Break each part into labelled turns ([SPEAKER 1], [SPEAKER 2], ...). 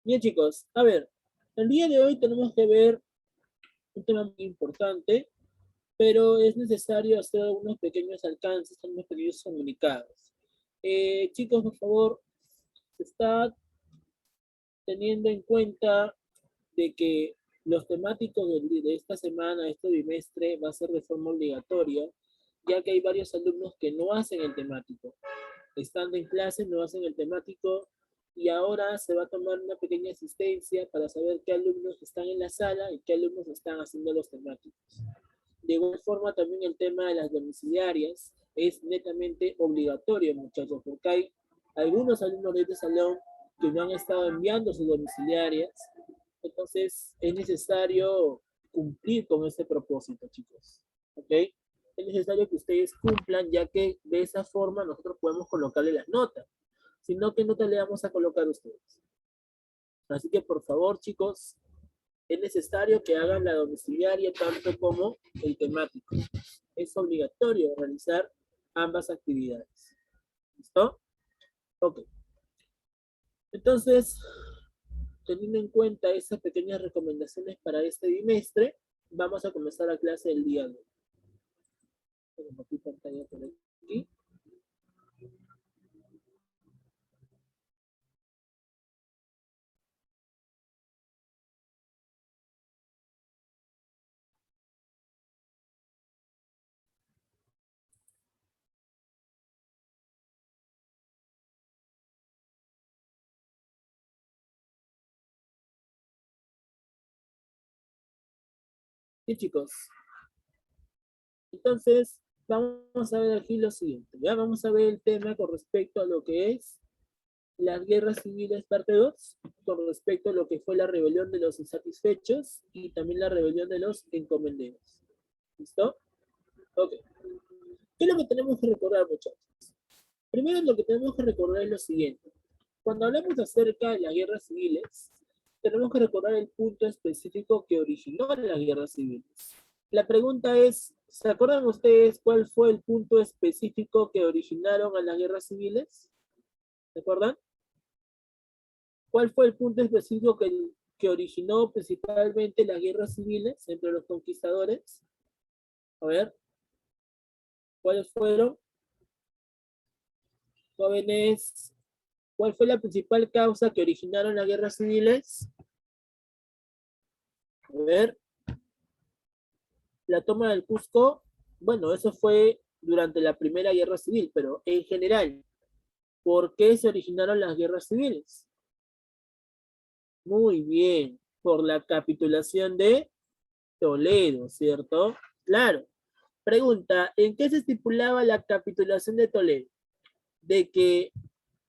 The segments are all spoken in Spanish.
[SPEAKER 1] Bien, chicos, a ver, el día de hoy tenemos que ver un tema muy importante, pero es necesario hacer algunos pequeños alcances, algunos pequeños comunicados. Chicos, por favor, se está teniendo en cuenta de que los temáticos de esta semana, este bimestre, va a ser de forma obligatoria, ya que hay varios alumnos que no hacen el temático. Estando en clase, no hacen el temático y ahora se va a tomar una pequeña asistencia para saber qué alumnos están en la sala y qué alumnos están haciendo los temáticos. De igual forma, también el tema de las domiciliarias es netamente obligatorio, muchachos, porque hay algunos alumnos de este salón que no han estado enviando sus domiciliarias, entonces es necesario cumplir con ese propósito, chicos. ¿Ok? Es necesario que ustedes cumplan, ya que de esa forma nosotros podemos colocarle las notas. Si no, ¿qué nota le vamos a colocar a ustedes? Así que por favor, chicos, es necesario que hagan la domiciliaria tanto como el temático. Es obligatorio realizar ambas actividades. ¿Listo? Ok. Entonces, teniendo en cuenta esas pequeñas recomendaciones para este bimestre, vamos a comenzar la clase del día de hoy. Compartir pantalla por aquí. Sí, chicos. Entonces, vamos a ver aquí lo siguiente. Ya vamos a ver el tema con respecto a lo que es las guerras civiles parte 2, con respecto a lo que fue la rebelión de los insatisfechos y también la rebelión de los encomenderos. ¿Listo? Ok. ¿Qué es lo que tenemos que recordar, muchachos? Primero lo que tenemos que recordar es lo siguiente. Cuando hablamos acerca de las guerras civiles, tenemos que recordar el punto específico que originó las guerras civiles. La pregunta es, ¿se acuerdan ustedes cuál fue el punto específico que originaron a las guerras civiles? ¿Se acuerdan? ¿Cuál fue el punto específico que originó principalmente las guerras civiles entre los conquistadores? A ver, ¿cuáles fueron? Jóvenes, ¿cuál fue la principal causa que originaron las guerras civiles? A ver, la toma del Cusco, bueno, eso fue durante la Primera Guerra Civil, pero en general, ¿por qué se originaron las guerras civiles? Muy bien, por la capitulación de Toledo, ¿cierto? Claro. Pregunta, ¿en qué se estipulaba la capitulación de Toledo? De que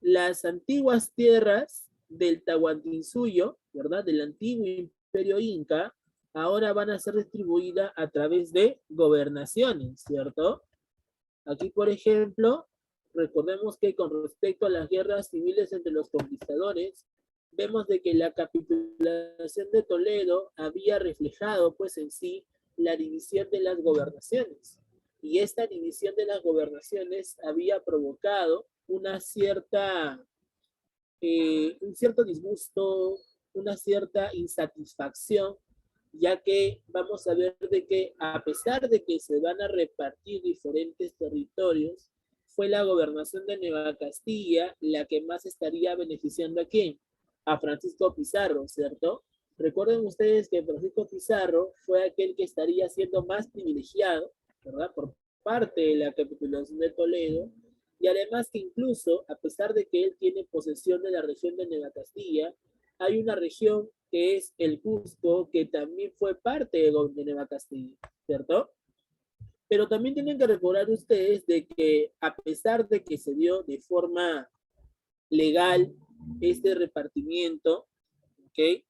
[SPEAKER 1] las antiguas tierras del Tahuantinsuyo, ¿verdad? Del antiguo imperio inca, ahora van a ser distribuidas a través de gobernaciones, ¿cierto? Aquí, por ejemplo, recordemos que con respecto a las guerras civiles entre los conquistadores, vemos de que la capitulación de Toledo había reflejado, pues en sí, la división de las gobernaciones. Y esta división de las gobernaciones había provocado un cierto disgusto, una cierta insatisfacción, ya que vamos a ver de que a pesar de que se van a repartir diferentes territorios, fue la gobernación de Nueva Castilla la que más estaría beneficiando a quién? A Francisco Pizarro, ¿cierto? Recuerden ustedes que Francisco Pizarro fue aquel que estaría siendo más privilegiado, ¿verdad? Por parte de la capitulación de Toledo, y además que incluso, a pesar de que él tiene posesión de la región de Nueva Castilla, hay una región que es el Cusco, que también fue parte de Nueva Castilla, ¿cierto? Pero también tienen que recordar ustedes de que a pesar de que se dio de forma legal este repartimiento, ¿ok?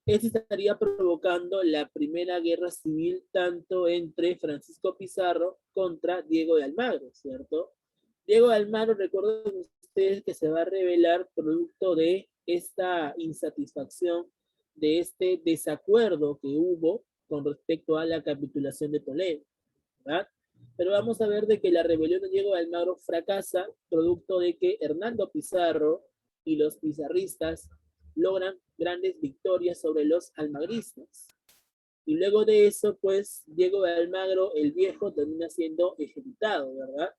[SPEAKER 1] Esto estaría provocando la primera guerra civil tanto entre Francisco Pizarro contra Diego de Almagro, ¿cierto? Diego de Almagro, recuerden ustedes que se va a revelar producto de esta insatisfacción, de este desacuerdo que hubo con respecto a la capitulación de Toledo, ¿verdad? Pero vamos a ver de que la rebelión de Diego de Almagro fracasa, producto de que Hernando Pizarro y los pizarristas, ¿verdad? Van a realizar una rebelión contra Diego de Almagro, ¿verdad? Pero vamos a ver de que la rebelión de Diego de Almagro fracasa, producto de que Hernando Pizarro y los pizarristas van a realizar una rebelión contra Diego de Almagro, ¿verdad? Pero vamos a ver de que la rebelión de Diego de Almagro fracasa, logran grandes victorias sobre los almagristas. Y luego de eso, pues, Diego de Almagro, el viejo, termina siendo ejecutado, ¿verdad?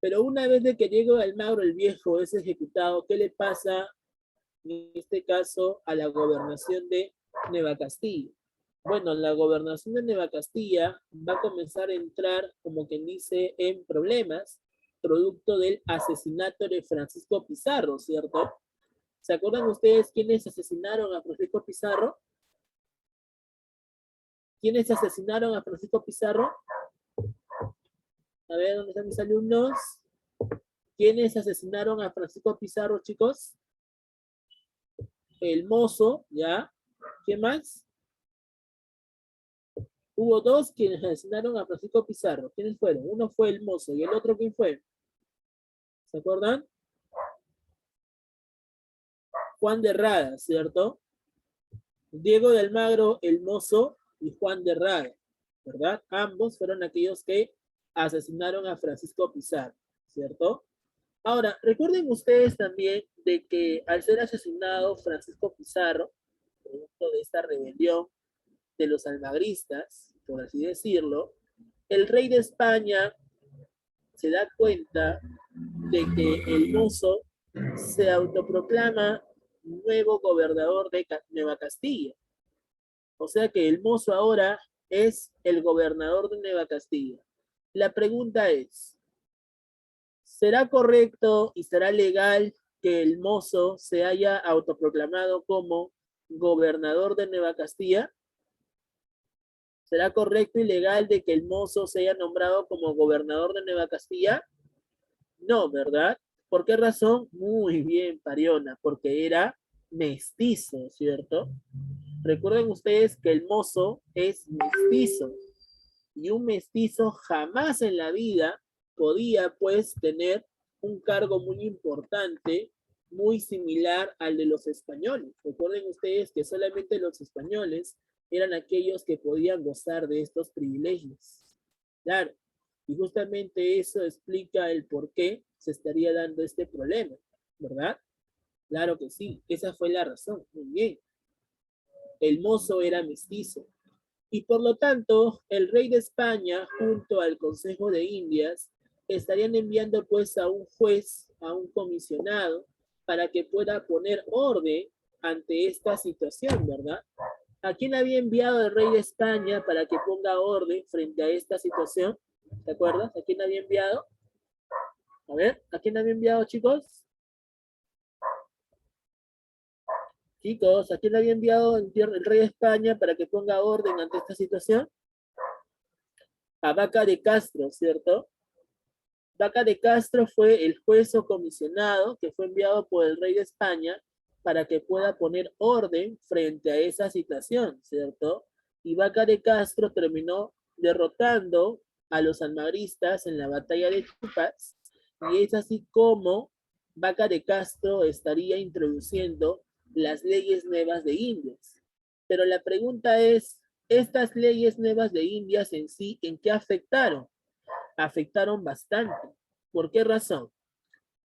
[SPEAKER 1] Pero una vez de que Diego de Almagro, el viejo, es ejecutado, ¿qué le pasa en este caso a la gobernación de Nueva Castilla? Bueno, la gobernación de Nueva Castilla va a comenzar a entrar, como quien dice, en problemas, producto del asesinato de Francisco Pizarro, ¿cierto? ¿Se acuerdan ustedes quiénes asesinaron a Francisco Pizarro? ¿Quiénes asesinaron a Francisco Pizarro? A ver, ¿dónde están mis alumnos? ¿Quiénes asesinaron a Francisco Pizarro, chicos? El mozo, ¿ya? ¿Qué más? Hubo dos quienes asesinaron a Francisco Pizarro. ¿Quiénes fueron? Uno fue el mozo y el otro, ¿quién fue? ¿Se acuerdan? Juan de Rada, ¿cierto? Diego de Almagro, el mozo, y Juan de Rada, ¿verdad? Ambos fueron aquellos que asesinaron a Francisco Pizarro, ¿cierto? Ahora, recuerden ustedes también de que al ser asesinado Francisco Pizarro, producto de esta rebelión de los almagristas, por así decirlo, el rey de España se da cuenta de que el mozo se autoproclama nuevo gobernador de Nueva Castilla. O sea que el mozo ahora es el gobernador de Nueva Castilla. La pregunta es, ¿será correcto y será legal que el mozo se haya autoproclamado como gobernador de Nueva Castilla? ¿Será correcto y legal de que el mozo se haya nombrado como gobernador de Nueva Castilla? No, ¿verdad? ¿Por qué razón? Muy bien, Pariona, porque era mestizo, ¿cierto? Recuerden ustedes que el mozo es mestizo y un mestizo jamás en la vida podía pues tener un cargo muy importante, muy similar al de los españoles. Recuerden ustedes que solamente los españoles eran aquellos que podían gozar de estos privilegios. Claro, y justamente eso explica el por qué se estaría dando este problema, ¿verdad? Claro que sí, esa fue la razón. Muy bien. El mozo era mestizo. Y por lo tanto, el rey de España, junto al Consejo de Indias, estarían enviando pues a un juez, a un comisionado, para que pueda poner orden ante esta situación, ¿verdad? ¿A quién había enviado el rey de España para que ponga orden frente a esta situación? ¿Te acuerdas? ¿A quién había enviado? A ver, ¿a quién había enviado, chicos? Chicos, ¿a quién había enviado el rey de España para que ponga orden ante esta situación? A Vaca de Castro, ¿cierto? Vaca de Castro fue el juez o comisionado que fue enviado por el rey de España para que pueda poner orden frente a esa situación, ¿cierto? Y Vaca de Castro terminó derrotando a los almagristas en la batalla de Chupas, y es así como Vaca de Castro estaría introduciendo las leyes nuevas de Indias. Pero la pregunta es, ¿estas leyes nuevas de Indias en sí, en qué afectaron? Afectaron bastante. ¿Por qué razón?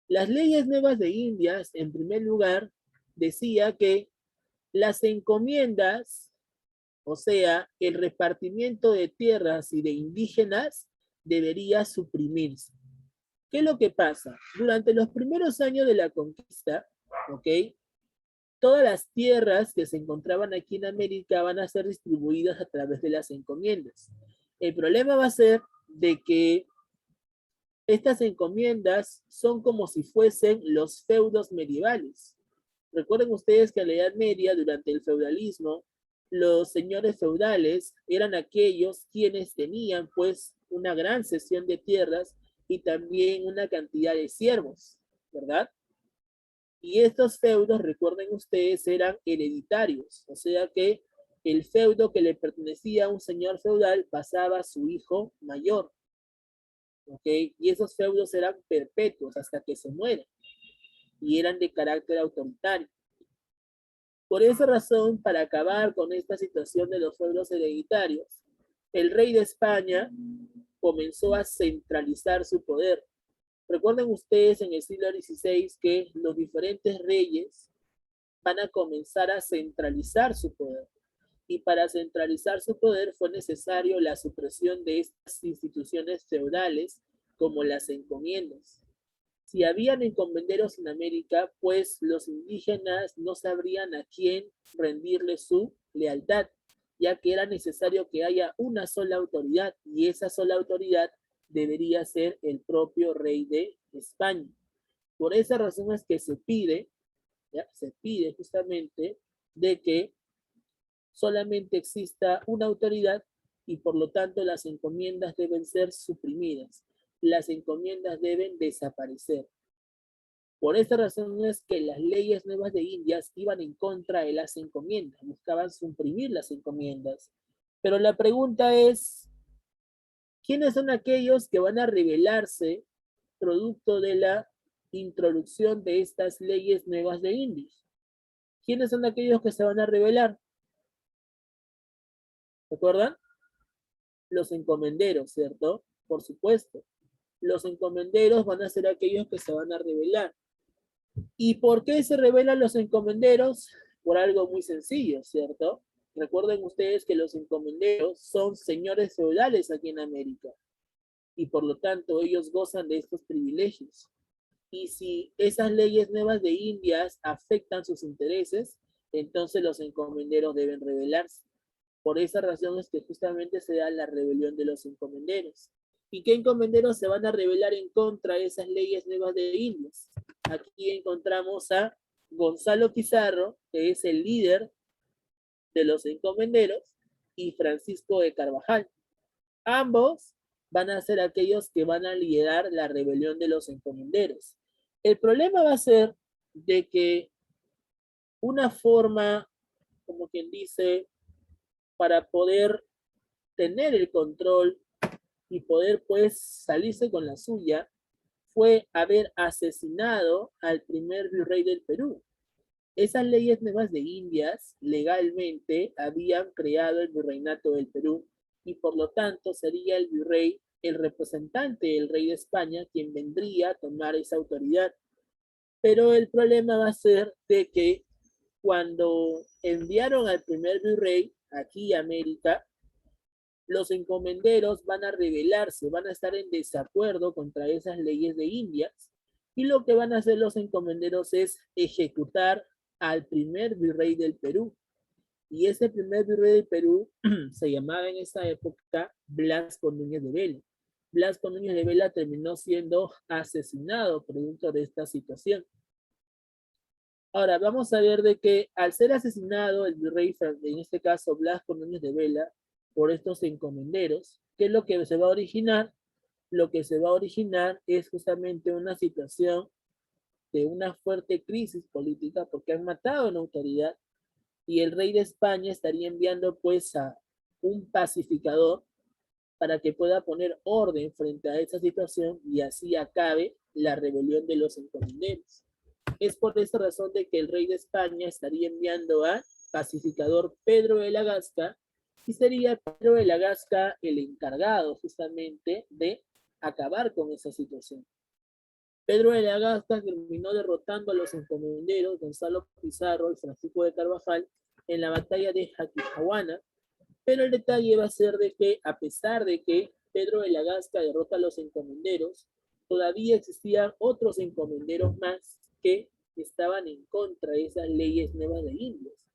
[SPEAKER 1] Las leyes nuevas de Indias, en primer lugar, decía que las encomiendas, o sea, el repartimiento de tierras y de indígenas, debería suprimirse. ¿Qué es lo que pasa? Durante los primeros años de la conquista, ¿ok? Todas las tierras que se encontraban aquí en América van a ser distribuidas a través de las encomiendas. El problema va a ser de que estas encomiendas son como si fuesen los feudos medievales. Recuerden ustedes que en la Edad Media, durante el feudalismo, los señores feudales eran aquellos quienes tenían pues una gran cesión de tierras y también una cantidad de siervos, ¿verdad? Y estos feudos, recuerden ustedes, eran hereditarios, o sea que el feudo que le pertenecía a un señor feudal pasaba a su hijo mayor. ¿Ok? Y esos feudos eran perpetuos hasta que se mueran y eran de carácter autoritario. Por esa razón, para acabar con esta situación de los feudos hereditarios, el rey de España comenzó a centralizar su poder. Recuerden ustedes en el siglo XVI que los diferentes reyes van a comenzar a centralizar su poder. Y para centralizar su poder fue necesario la supresión de estas instituciones feudales como las encomiendas. Si habían encomenderos en América, pues los indígenas no sabrían a quién rendirle su lealtad, ya que era necesario que haya una sola autoridad, y esa sola autoridad debería ser el propio rey de España. Por esa razón es que se pide justamente de que solamente exista una autoridad y por lo tanto las encomiendas deben ser suprimidas. Las encomiendas deben desaparecer. Por esta razón es que las leyes nuevas de Indias iban en contra de las encomiendas, buscaban suprimir las encomiendas. Pero la pregunta es, ¿quiénes son aquellos que van a rebelarse producto de la introducción de estas leyes nuevas de Indias? ¿Quiénes son aquellos que se van a rebelar? ¿Recuerdan? Los encomenderos, ¿cierto? Por supuesto. Los encomenderos van a ser aquellos que se van a rebelar. ¿Y por qué se rebelan los encomenderos? Por algo muy sencillo, ¿cierto? Recuerden ustedes que los encomenderos son señores feudales aquí en América y por lo tanto ellos gozan de estos privilegios. Y si esas leyes nuevas de Indias afectan sus intereses, entonces los encomenderos deben rebelarse. Por esa razón es que justamente se da la rebelión de los encomenderos. ¿Y qué encomenderos se van a rebelar en contra de esas leyes nuevas de Indias? Aquí encontramos a Gonzalo Pizarro, que es el líder de los encomenderos, y Francisco de Carvajal. Ambos van a ser aquellos que van a liderar la rebelión de los encomenderos. El problema va a ser de que una forma, como quien dice, para poder tener el control y poder pues salirse con la suya, fue haber asesinado al primer virrey del Perú. Esas leyes nuevas de Indias legalmente habían creado el virreinato del Perú y por lo tanto sería el virrey, el representante del rey de España, quien vendría a tomar esa autoridad. Pero el problema va a ser de que cuando enviaron al primer virrey aquí a América, los encomenderos van a rebelarse, van a estar en desacuerdo contra esas leyes de Indias y lo que van a hacer los encomenderos es ejecutar al primer virrey del Perú. Y ese primer virrey del Perú se llamaba en esa época Blasco Núñez de Vela. Blasco Núñez de Vela terminó siendo asesinado producto de esta situación. Ahora, vamos a ver de que al ser asesinado el virrey, en este caso Blasco Núñez de Vela, por estos encomenderos, ¿qué es lo que se va a originar? Lo que se va a originar es justamente una situación de una fuerte crisis política porque han matado a una autoridad y el rey de España estaría enviando pues a un pacificador para que pueda poner orden frente a esa situación y así acabe la rebelión de los encomenderos. Es por esa razón de que el rey de España estaría enviando a pacificador Pedro de la Gasca y sería Pedro de la Gasca el encargado justamente de acabar con esa situación. Pedro de la Gasca terminó derrotando a los encomenderos Gonzalo Pizarro y Francisco de Carvajal en la batalla de Jaquijahuana, pero el detalle va a ser de que a pesar de que Pedro de la Gasca derrota a los encomenderos, todavía existían otros encomenderos más que estaban en contra de esas leyes nuevas de Indias.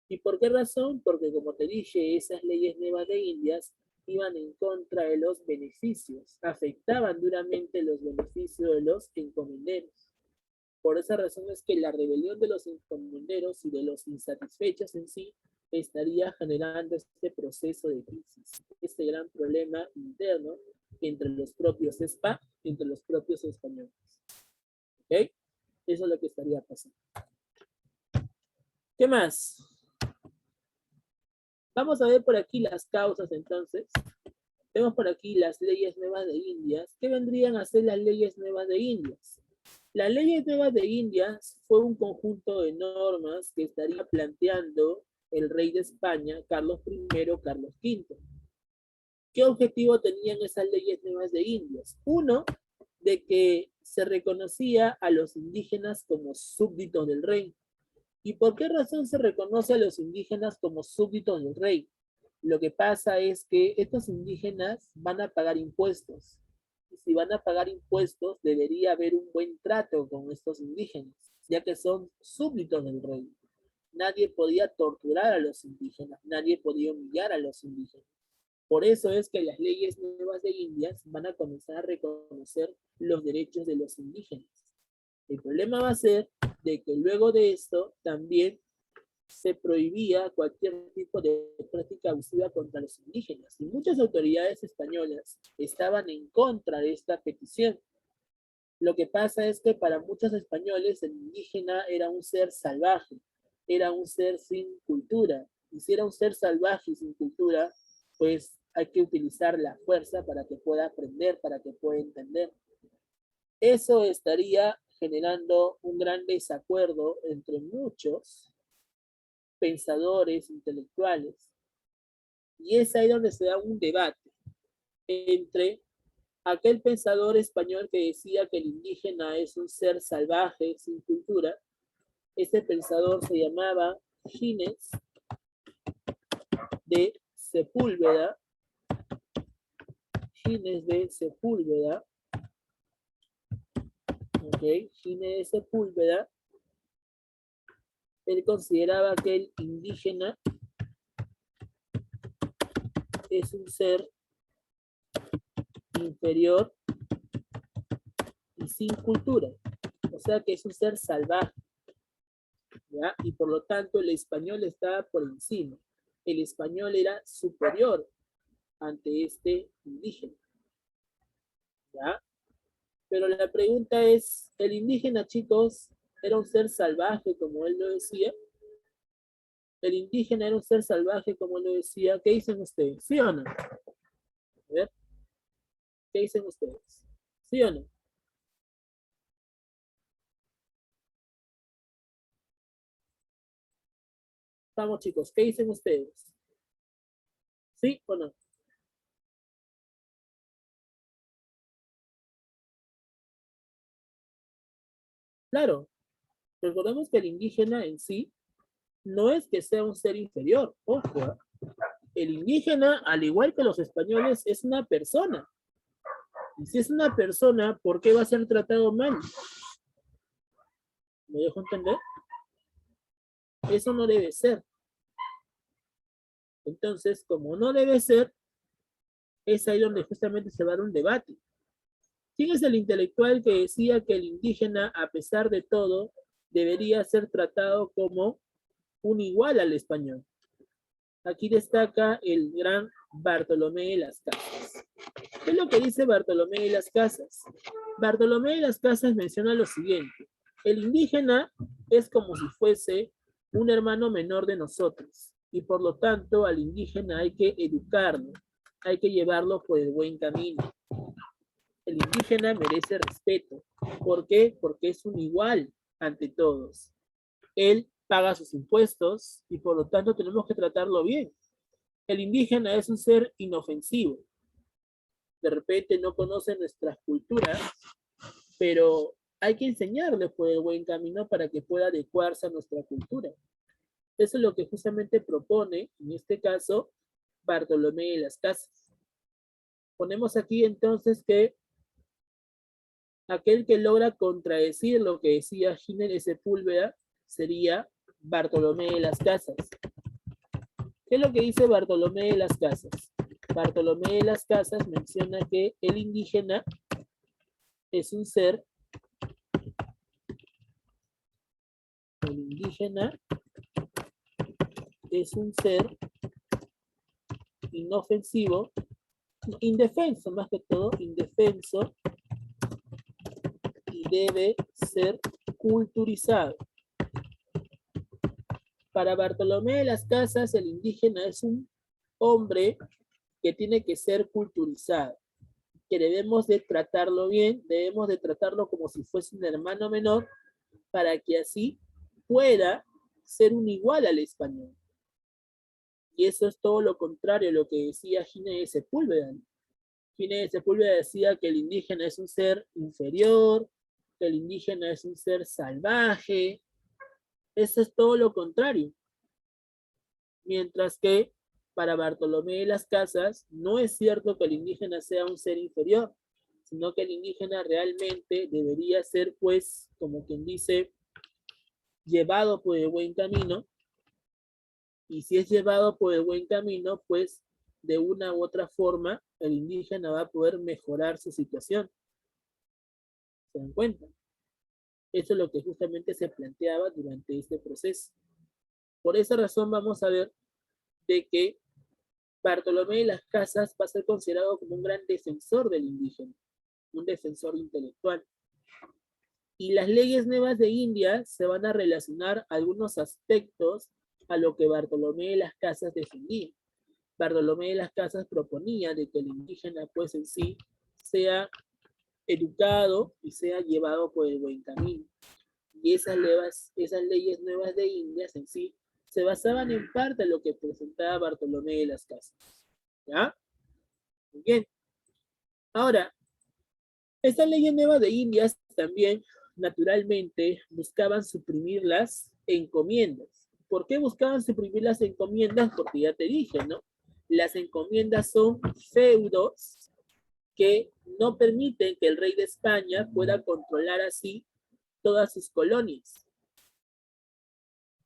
[SPEAKER 1] ¿Y por qué razón? Porque como te dije, esas leyes nuevas de Indias iban en contra de los beneficios, afectaban duramente los beneficios de los encomenderos. Por esa razón es que la rebelión de los encomenderos y de los insatisfechos en sí estaría generando este proceso de crisis, este gran problema interno entre los propios entre los propios españoles. ¿Ok? Eso es lo que estaría pasando. ¿Qué más? Vamos a ver por aquí las causas entonces. Vemos por aquí las leyes nuevas de Indias. ¿Qué vendrían a ser las leyes nuevas de Indias? Las leyes nuevas de Indias fue un conjunto de normas que estaría planteando el rey de España, Carlos I, Carlos V. ¿Qué objetivo tenían esas leyes nuevas de Indias? Uno, de que se reconocía a los indígenas como súbditos del rey. ¿Y por qué razón se reconoce a los indígenas como súbditos del rey? Lo que pasa es que estos indígenas van a pagar impuestos. Y si van a pagar impuestos, debería haber un buen trato con estos indígenas, ya que son súbditos del rey. Nadie podía torturar a los indígenas, nadie podía humillar a los indígenas. Por eso es que las leyes nuevas de Indias van a comenzar a reconocer los derechos de los indígenas. El problema va a ser de que luego de esto también se prohibía cualquier tipo de práctica abusiva contra los indígenas. Y muchas autoridades españolas estaban en contra de esta petición. Lo que pasa es que para muchos españoles el indígena era un ser salvaje, era un ser sin cultura. Y si era un ser salvaje y sin cultura, pues hay que utilizar la fuerza para que pueda aprender, para que pueda entender. Eso estaría generando un gran desacuerdo entre muchos pensadores intelectuales. Y es ahí donde se da un debate entre aquel pensador español que decía que el indígena es un ser salvaje, sin cultura. Ese pensador se llamaba Gines de Sepúlveda. Gines de Sepúlveda. Ok, Gines de Sepúlveda. Él consideraba que el indígena es un ser inferior y sin cultura. O sea que es un ser salvaje. ¿Ya? Y por lo tanto el español estaba por encima. El español era superior ante este indígena. ¿Ya? Pero la pregunta es, ¿el indígena, chicos, era un ser salvaje como él lo decía? ¿El indígena era un ser salvaje como él lo decía? ¿Qué dicen ustedes? ¿Sí o no? A ver, ¿qué dicen ustedes? ¿Sí o no? Vamos, chicos, ¿qué dicen ustedes? ¿Sí o no? Claro, recordemos que el indígena en sí no es que sea un ser inferior, ojo, ¿eh? El indígena, al igual que los españoles, es una persona. Y si es una persona, ¿por qué va a ser tratado mal? ¿Me dejo entender? Eso no debe ser. Entonces, como no debe ser, es ahí donde justamente se va a dar un debate. ¿Quién es el intelectual que decía que el indígena, a pesar de todo, debería ser tratado como un igual al español? Aquí destaca el gran Bartolomé de las Casas. ¿Qué es lo que dice Bartolomé de las Casas? Bartolomé de las Casas menciona lo siguiente: el indígena es como si fuese un hermano menor de nosotros y por lo tanto al indígena hay que educarlo, hay que llevarlo por el buen camino. El indígena merece respeto. ¿Por qué? Porque es un igual ante todos. Él paga sus impuestos y por lo tanto tenemos que tratarlo bien. El indígena es un ser inofensivo. De repente no conoce nuestras culturas, pero hay que enseñarle por el buen camino para que pueda adecuarse a nuestra cultura. Eso es lo que justamente propone, en este caso, Bartolomé de las Casas. Ponemos aquí entonces que aquel que logra contradecir lo que decía Giner de Sepúlveda sería Bartolomé de las Casas. ¿Qué es lo que dice Bartolomé de las Casas? Bartolomé de las Casas menciona que el indígena es un ser, el indígena es un ser inofensivo, indefenso más que todo, indefenso, y debe ser culturizado. Para Bartolomé de las Casas, el indígena es un hombre que tiene que ser culturizado, que debemos de tratarlo bien, debemos de tratarlo como si fuese un hermano menor, para que así pueda ser un igual al español. Y eso es todo lo contrario a lo que decía Gines de Sepúlveda. Gines de Sepúlveda decía que el indígena es un ser inferior, que el indígena es un ser salvaje, Eso es todo lo contrario. Mientras que para Bartolomé de las Casas no es cierto que el indígena sea un ser inferior, sino que el indígena realmente debería ser, pues, como quien dice, llevado por el buen camino, y si es llevado por el buen camino, pues de una u otra forma el indígena va a poder mejorar su situación. ¿Se dan cuenta? Eso es lo que justamente se planteaba durante este proceso. Por esa razón vamos a ver de que Bartolomé de las Casas va a ser considerado como un gran defensor del indígena, un defensor intelectual. Y las leyes nuevas de India se van a relacionar algunos aspectos a lo que Bartolomé de las Casas defendía. Bartolomé de las Casas proponía de que el indígena, pues en sí, sea educado y sea llevado por el buen camino. Y esas leyes nuevas de India en sí se basaban en parte en lo que presentaba Bartolomé de las Casas. ¿Ya? Muy bien. Ahora, estas leyes nuevas de India también, naturalmente, buscaban suprimir las encomiendas. ¿Por qué buscaban suprimir las encomiendas? Porque ya te dije, ¿no? Las encomiendas son feudos que no permiten que el rey de España pueda controlar así todas sus colonias.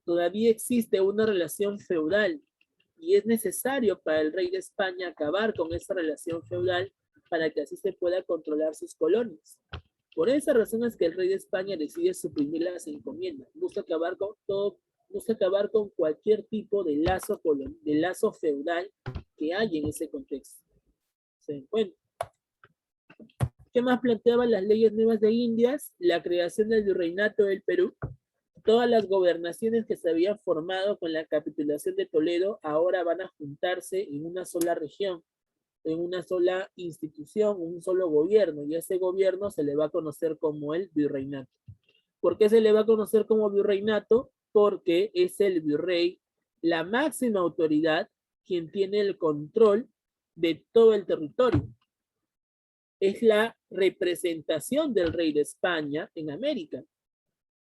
[SPEAKER 1] Todavía existe una relación feudal y es necesario para el rey de España acabar con esa relación feudal para que así se pueda controlar sus colonias. Por esa razón es que el rey de España decide suprimir las encomiendas, busca acabar con todo, busca acabar con cualquier tipo de lazo feudal que haya en ese contexto. ¿Se encuentra? ¿Qué más planteaban las leyes nuevas de Indias? La creación del virreinato del Perú. Todas las gobernaciones que se habían formado con la capitulación de Toledo ahora van a juntarse en una sola región, en una sola institución, un solo gobierno, y a ese gobierno se le va a conocer como el virreinato. ¿Por qué se le va a conocer como virreinato? Porque es el virrey, la máxima autoridad, quien tiene el control de todo el territorio. Es la representación del rey de España en América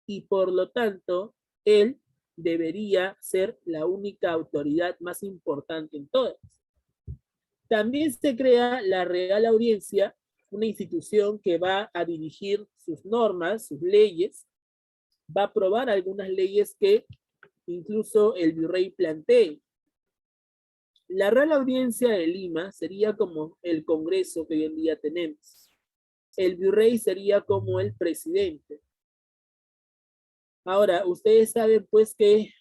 [SPEAKER 1] y por lo tanto él debería ser la única autoridad más importante en todas. También se crea la Real Audiencia, una institución que va a dirigir sus normas, sus leyes, va a aprobar algunas leyes que incluso el virrey plantee. La Real Audiencia de Lima sería como el Congreso que hoy en día tenemos. El virrey sería como el presidente. Ahora, ustedes saben pues que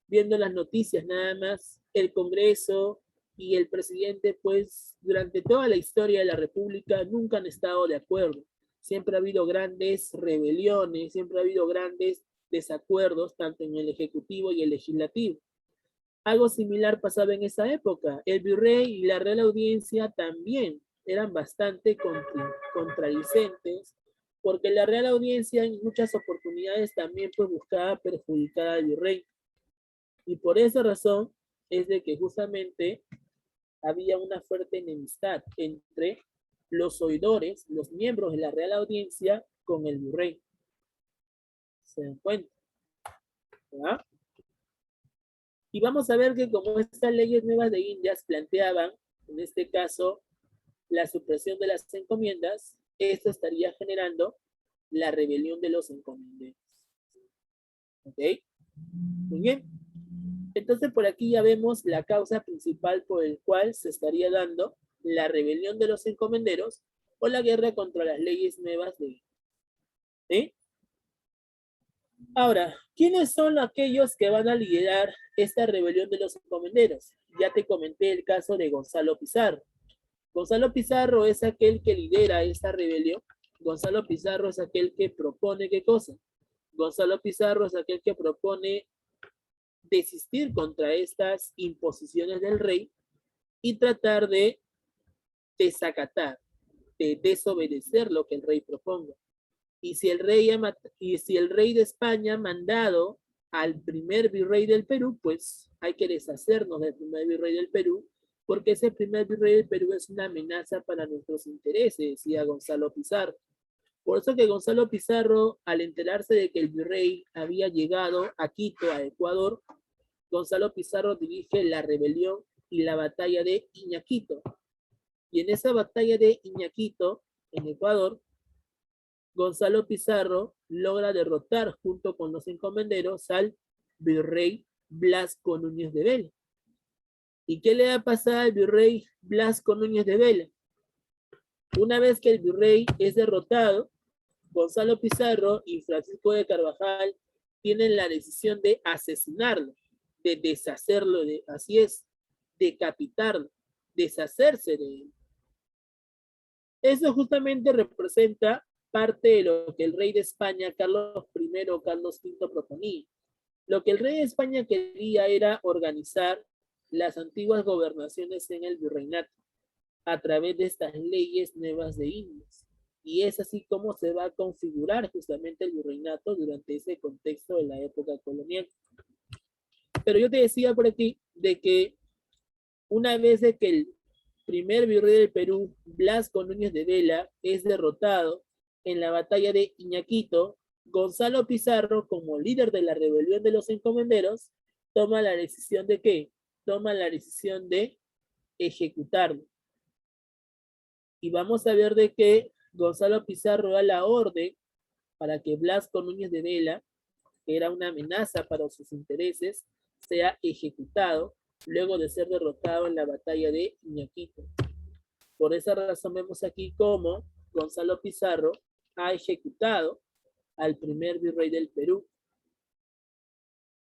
[SPEAKER 1] viendo las noticias nada más, el Congreso y el presidente pues durante toda la historia de la República nunca han estado de acuerdo. Siempre ha habido grandes rebeliones, siempre ha habido grandes desacuerdos tanto en el Ejecutivo y el Legislativo. Algo similar pasaba en esa época. El virrey y la Real Audiencia también eran bastante contradicentes, porque la Real Audiencia en muchas oportunidades también pues buscaba perjudicar al virrey. Y por esa razón es de que justamente había una fuerte enemistad entre los oidores, los miembros de la Real Audiencia con el virrey. ¿Se dan cuenta? ¿verdad? Y vamos a ver que como estas leyes nuevas de Indias planteaban, en este caso, la supresión de las encomiendas, esto estaría generando la rebelión de los encomenderos. ¿Ok? Muy bien. Entonces por aquí ya vemos la causa principal por el cual se estaría dando la rebelión de los encomenderos o la guerra contra las leyes nuevas de India. ¿Sí? Ahora, ¿quiénes son aquellos que van a liderar esta rebelión de los encomenderos? Ya te comenté el caso de Gonzalo Pizarro. Gonzalo Pizarro es aquel que lidera esta rebelión. Gonzalo Pizarro es aquel que propone ¿qué cosa? Gonzalo Pizarro es aquel que propone desistir contra estas imposiciones del rey y tratar de desacatar, de desobedecer lo que el rey proponga. Y si el rey de España ha mandado al primer virrey del Perú, pues hay que deshacernos del primer virrey del Perú, porque ese primer virrey del Perú es una amenaza para nuestros intereses, decía Gonzalo Pizarro. Por eso que Gonzalo Pizarro, al enterarse de que el virrey había llegado a Quito, a Ecuador, Gonzalo Pizarro dirige la rebelión y la batalla de Iñaquito. Y en esa batalla de Iñaquito, en Ecuador, Gonzalo Pizarro logra derrotar junto con los encomenderos al virrey Blasco Núñez de Vela. ¿Y qué le va a pasar al virrey Blasco Núñez de Vela? Una vez que el virrey es derrotado, Gonzalo Pizarro y Francisco de Carvajal tienen la decisión de asesinarlo, de deshacerlo, así es, decapitarlo, deshacerse de él. Eso justamente representa parte de lo que el rey de España, Carlos I o Carlos V, proponía. Lo que el rey de España quería era organizar las antiguas gobernaciones en el virreinato a través de estas leyes nuevas de Indias. Y es así como se va a configurar justamente el virreinato durante ese contexto de la época colonial. Pero yo te decía por aquí de que una vez de que el primer virrey del Perú, Blasco Núñez de Vela, es derrotado en la batalla de Iñaquito, Gonzalo Pizarro, como líder de la rebelión de los encomenderos, toma la decisión de ¿qué? Toma la decisión de ejecutarlo. Y vamos a ver de que Gonzalo Pizarro da la orden para que Blasco Núñez de Vela, que era una amenaza para sus intereses, sea ejecutado luego de ser derrotado en la batalla de Iñaquito. Por esa razón vemos aquí cómo Gonzalo Pizarro ha ejecutado al primer virrey del Perú.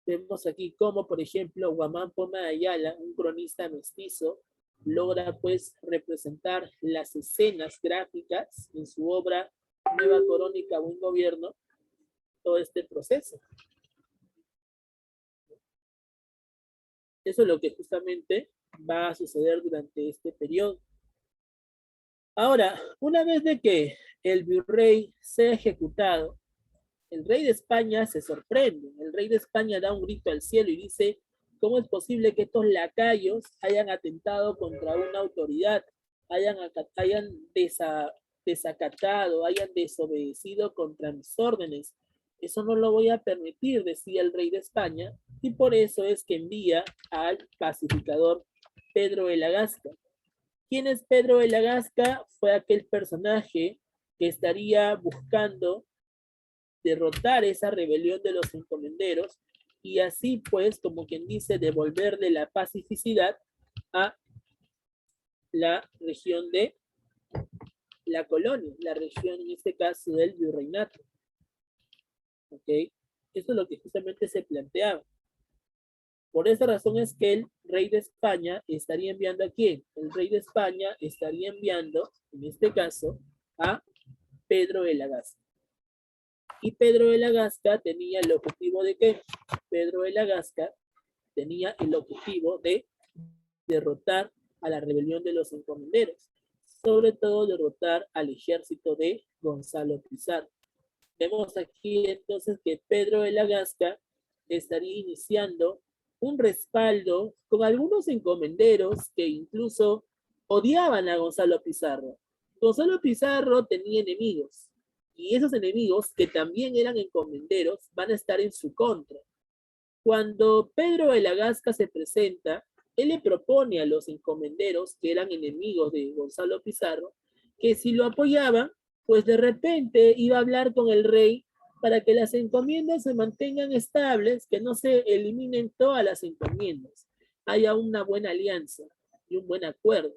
[SPEAKER 1] Vemos aquí cómo, por ejemplo, Guamán Poma de Ayala, un cronista mestizo, logra pues representar las escenas gráficas en su obra Nueva Crónica, Buen Gobierno, todo este proceso. Eso es lo que justamente va a suceder durante este periodo. Ahora, una vez de que el virrey sea ejecutado, el rey de España se sorprende. El rey de España da un grito al cielo y dice, ¿cómo es posible que estos lacayos hayan atentado contra una autoridad, hayan desacatado, hayan desobedecido contra mis órdenes? Eso no lo voy a permitir, decía el rey de España, y por eso es que envía al pacificador Pedro de la Gasca. ¿Quién es Pedro de la Gasca? Fue aquel personaje que estaría buscando derrotar esa rebelión de los encomenderos y así pues, como quien dice, devolverle la pacificidad a la región de la colonia, la región en este caso del virreinato. ¿Ok? Eso es lo que justamente se planteaba. Por esa razón es que el rey de España estaría enviando ¿a quién? El rey de España estaría enviando, en este caso, a Pedro de la Gasca. Y Pedro de la Gasca tenía el objetivo de ¿qué? Pedro de la Gasca tenía el objetivo de derrotar a la rebelión de los encomenderos, sobre todo derrotar al ejército de Gonzalo Pizarro. Vemos aquí entonces que Pedro de la Gasca estaría iniciando un respaldo con algunos encomenderos que incluso odiaban a Gonzalo Pizarro. Gonzalo Pizarro tenía enemigos y esos enemigos que también eran encomenderos van a estar en su contra. Cuando Pedro de la Gasca se presenta, él le propone a los encomenderos que eran enemigos de Gonzalo Pizarro que si lo apoyaban, pues de repente iba a hablar con el rey para que las encomiendas se mantengan estables, que no se eliminen todas las encomiendas, haya una buena alianza y un buen acuerdo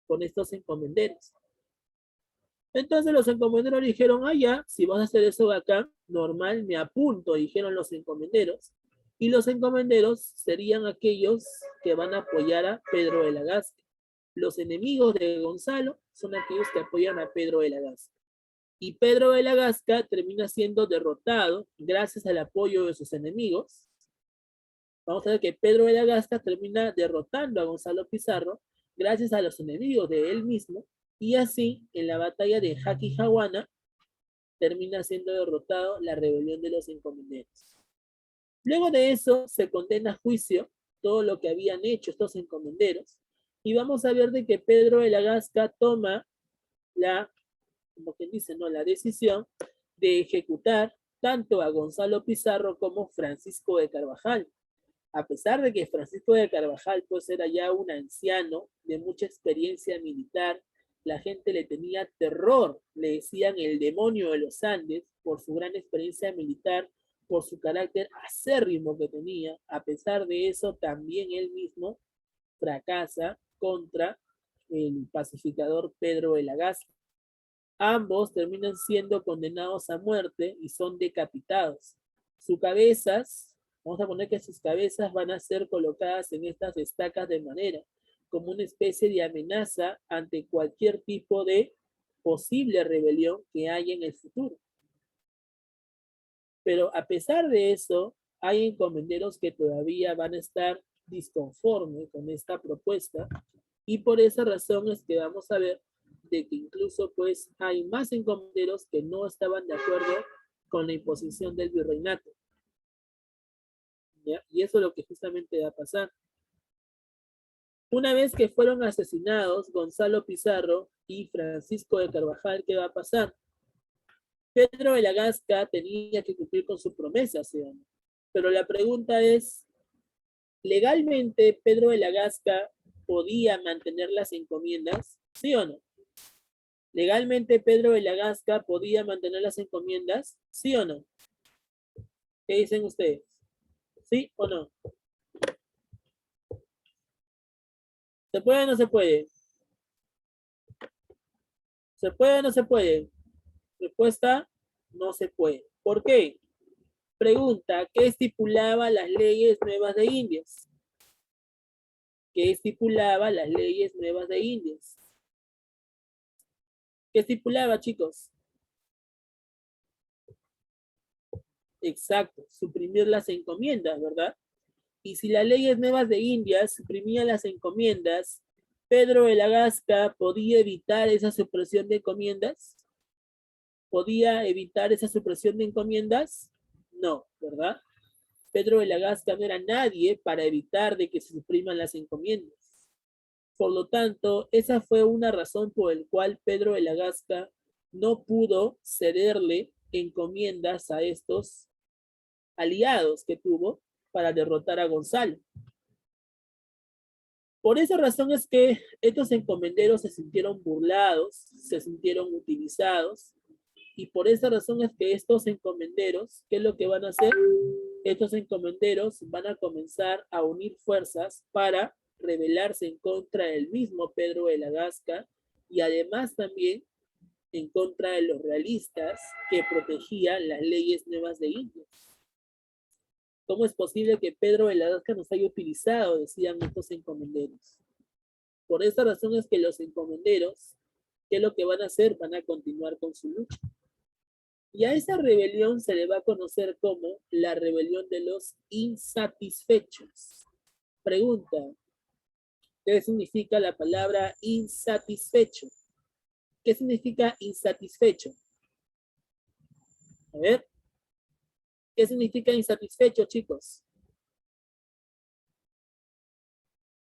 [SPEAKER 1] con estos encomenderos. Entonces los encomenderos dijeron, ah, ya, si vas a hacer eso acá, normal, me apunto, dijeron los encomenderos. Y los encomenderos serían aquellos que van a apoyar a Pedro de la Gasca. Los enemigos de Gonzalo son aquellos que apoyan a Pedro de la Gasca. Y Pedro de la Gasca termina siendo derrotado gracias al apoyo de sus enemigos. Vamos a ver que Pedro de la Gasca termina derrotando a Gonzalo Pizarro gracias a los enemigos de él mismo. Y así, en la batalla de Jaquijahuana, termina siendo derrotado la rebelión de los encomenderos. Luego de eso, se condena a juicio todo lo que habían hecho estos encomenderos. Y vamos a ver de que Pedro de la Gasca toma la como quien dice, ¿no? La decisión de ejecutar tanto a Gonzalo Pizarro como Francisco de Carvajal. A pesar de que Francisco de Carvajal pues era ya un anciano de mucha experiencia militar, la gente le tenía terror, le decían el demonio de los Andes por su gran experiencia militar, por su carácter acérrimo que tenía. A pesar de eso, también él mismo fracasa contra el pacificador Pedro de la Gasca. Ambos terminan siendo condenados a muerte y son decapitados. Sus cabezas, vamos a poner que sus cabezas van a ser colocadas en estas estacas de madera, como una especie de amenaza ante cualquier tipo de posible rebelión que haya en el futuro. Pero a pesar de eso, hay encomenderos que todavía van a estar disconformes con esta propuesta y por esa razón es que vamos a ver de que incluso pues hay más encomenderos que no estaban de acuerdo con la imposición del virreinato. ¿Ya? Y eso es lo que justamente va a pasar. Una vez que fueron asesinados Gonzalo Pizarro y Francisco de Carvajal, ¿qué va a pasar? Pedro de la Gasca tenía que cumplir con su promesa, ¿sí? Pero la pregunta es, ¿legalmente Pedro de la Gasca podía mantener las encomiendas? ¿Sí o no? ¿Legalmente Pedro de la Gasca podía mantener las encomiendas? ¿Sí o no? ¿Qué dicen ustedes? ¿Sí o no? ¿Se puede o no se puede? ¿Se puede o no se puede? Respuesta, no se puede. ¿Por qué? Pregunta, ¿qué estipulaba las leyes nuevas de Indias? ¿Qué estipulaba las leyes nuevas de Indias? ¿Qué estipulaba, chicos? Exacto, suprimir las encomiendas, ¿verdad? Y si las leyes nuevas de Indias suprimían las encomiendas, Pedro de la Gasca podía evitar esa supresión de encomiendas. ¿Podía evitar esa supresión de encomiendas? No, ¿verdad? Pedro de la Gasca no era nadie para evitar de que se supriman las encomiendas. Por lo tanto, esa fue una razón por la cual Pedro de la Gasca no pudo cederle encomiendas a estos aliados que tuvo para derrotar a Gonzalo. Por esa razón es que estos encomenderos se sintieron burlados, se sintieron utilizados, y por esa razón es que estos encomenderos, ¿qué es lo que van a hacer? Estos encomenderos van a comenzar a unir fuerzas para rebelarse en contra del mismo Pedro de la Gasca y además también en contra de los realistas que protegían las leyes nuevas de Indias. ¿Cómo es posible que Pedro de la Gasca nos haya utilizado? Decían estos encomenderos. Por esta razón es que los encomenderos, ¿qué es lo que van a hacer? Van a continuar con su lucha. Y a esa rebelión se le va a conocer como la rebelión de los insatisfechos. Pregunta, ¿qué significa la palabra insatisfecho? ¿Qué significa insatisfecho? A ver, ¿qué significa insatisfecho, chicos?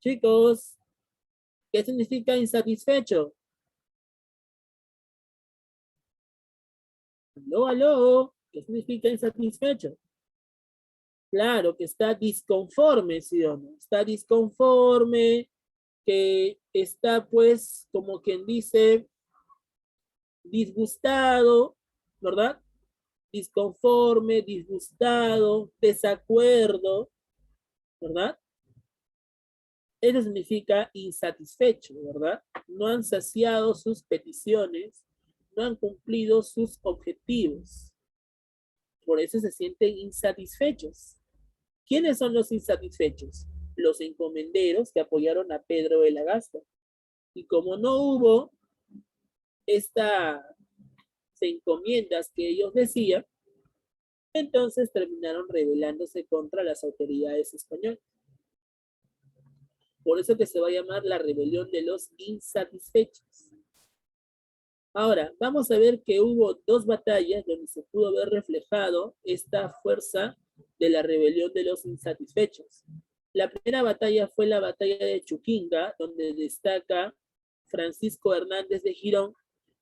[SPEAKER 1] Chicos, ¿qué significa insatisfecho? Aló, aló, ¿qué significa insatisfecho? Claro, que está disconforme, ¿sí o no? Está disconforme, que está pues, como quien dice, disgustado, ¿verdad? Disconforme, disgustado, desacuerdo, ¿verdad? Eso significa insatisfecho, ¿verdad? No han saciado sus peticiones, no han cumplido sus objetivos. Por eso se sienten insatisfechos. ¿Quiénes son los insatisfechos? Los encomenderos que apoyaron a Pedro de la Gasca. Y como no hubo estas encomiendas que ellos decían, entonces terminaron rebelándose contra las autoridades españolas. Por eso que se va a llamar la rebelión de los insatisfechos. Ahora, vamos a ver que hubo dos batallas donde se pudo ver reflejado esta fuerza de la rebelión de los insatisfechos. La primera batalla fue la batalla de Chuquinga, donde destaca Francisco Hernández de Girón,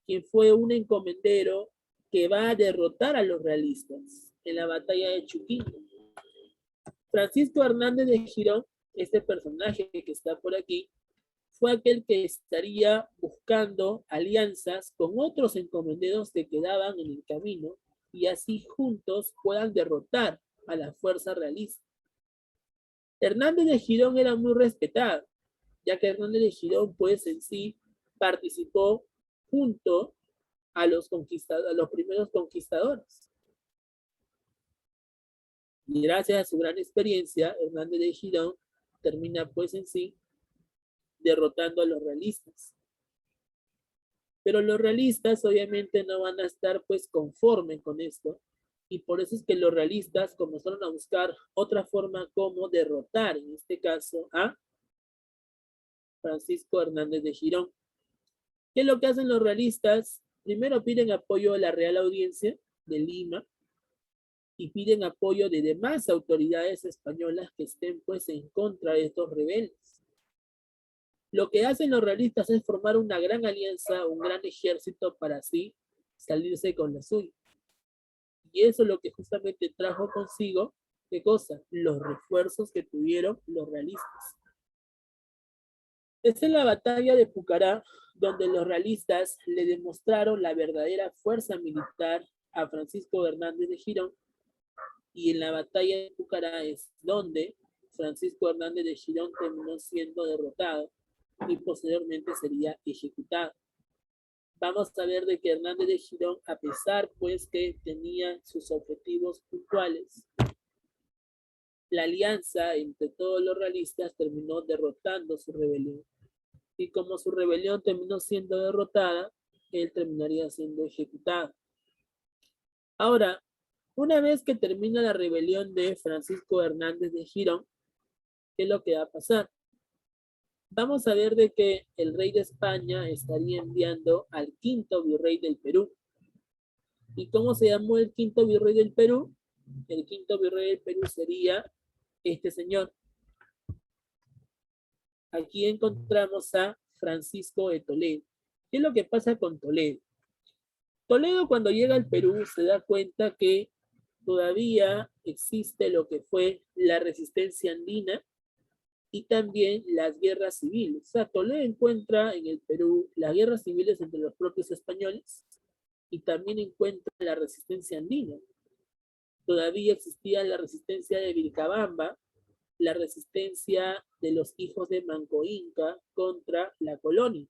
[SPEAKER 1] quien fue un encomendero que va a derrotar a los realistas en la batalla de Chuquinco. Francisco Hernández de Girón, este personaje que está por aquí, fue aquel que estaría buscando alianzas con otros encomenderos que quedaban en el camino y así juntos puedan derrotar a la fuerza realista. Hernández de Girón era muy respetado, ya que Hernández de Girón, pues en sí, participó junto a los primeros conquistadores. Y gracias a su gran experiencia, Hernández de Girón termina, pues en sí, derrotando a los realistas. Pero los realistas obviamente no van a estar pues conformes con esto, y por eso es que los realistas comenzaron a buscar otra forma como derrotar, en este caso, a Francisco Hernández de Girón. ¿Qué es lo que hacen los realistas? Primero piden apoyo a la Real Audiencia de Lima y piden apoyo de demás autoridades españolas que estén pues en contra de estos rebeldes. Lo que hacen los realistas es formar una gran alianza, un gran ejército para así salirse con la suya. Y eso es lo que justamente trajo consigo, ¿qué cosa? Los refuerzos que tuvieron los realistas. Esta es la batalla de Pucará, donde los realistas le demostraron la verdadera fuerza militar a Francisco Hernández de Girón, y en la batalla de Pucará es donde Francisco Hernández de Girón terminó siendo derrotado y posteriormente sería ejecutado. Vamos a ver de que Hernández de Girón, a pesar pues que tenía sus objetivos puntuales, la alianza entre todos los realistas terminó derrotando su rebelión. Y como su rebelión terminó siendo derrotada, él terminaría siendo ejecutado. Ahora, una vez que termina la rebelión de Francisco Hernández de Girón, ¿qué es lo que va a pasar? Vamos a ver de que el rey de España estaría enviando al quinto virrey del Perú. ¿Y cómo se llamó el quinto virrey del Perú? El quinto virrey del Perú sería este señor. Aquí encontramos a Francisco de Toledo. ¿Qué es lo que pasa con Toledo? Toledo, cuando llega al Perú, se da cuenta que todavía existe lo que fue la resistencia andina y también las guerras civiles. O sea, Toledo encuentra en el Perú las guerras civiles entre los propios españoles y también encuentra la resistencia andina. Todavía existía la resistencia de Vilcabamba, la resistencia de los hijos de Manco Inca contra la colonia.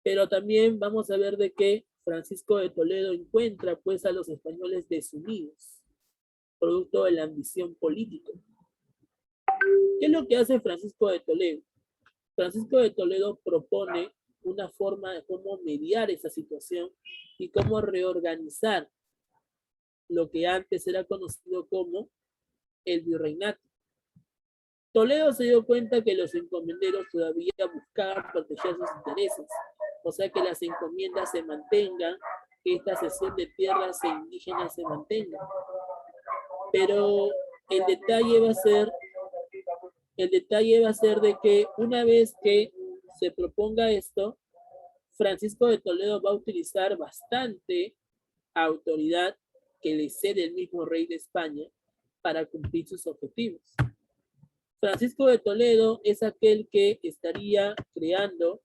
[SPEAKER 1] Pero también vamos a ver de que Francisco de Toledo encuentra pues a los españoles desunidos, producto de la ambición política. ¿Qué es lo que hace Francisco de Toledo? Francisco de Toledo propone una forma de cómo mediar esa situación y cómo reorganizar lo que antes era conocido como el virreinato. Toledo se dio cuenta que los encomenderos todavía buscaban proteger sus intereses, o sea que las encomiendas se mantengan, que esta cesión de tierras e indígenas se mantenga. Pero el detalle va a ser de que una vez que se proponga esto, Francisco de Toledo va a utilizar bastante autoridad que le cede el mismo rey de España para cumplir sus objetivos. Francisco de Toledo es aquel que estaría creando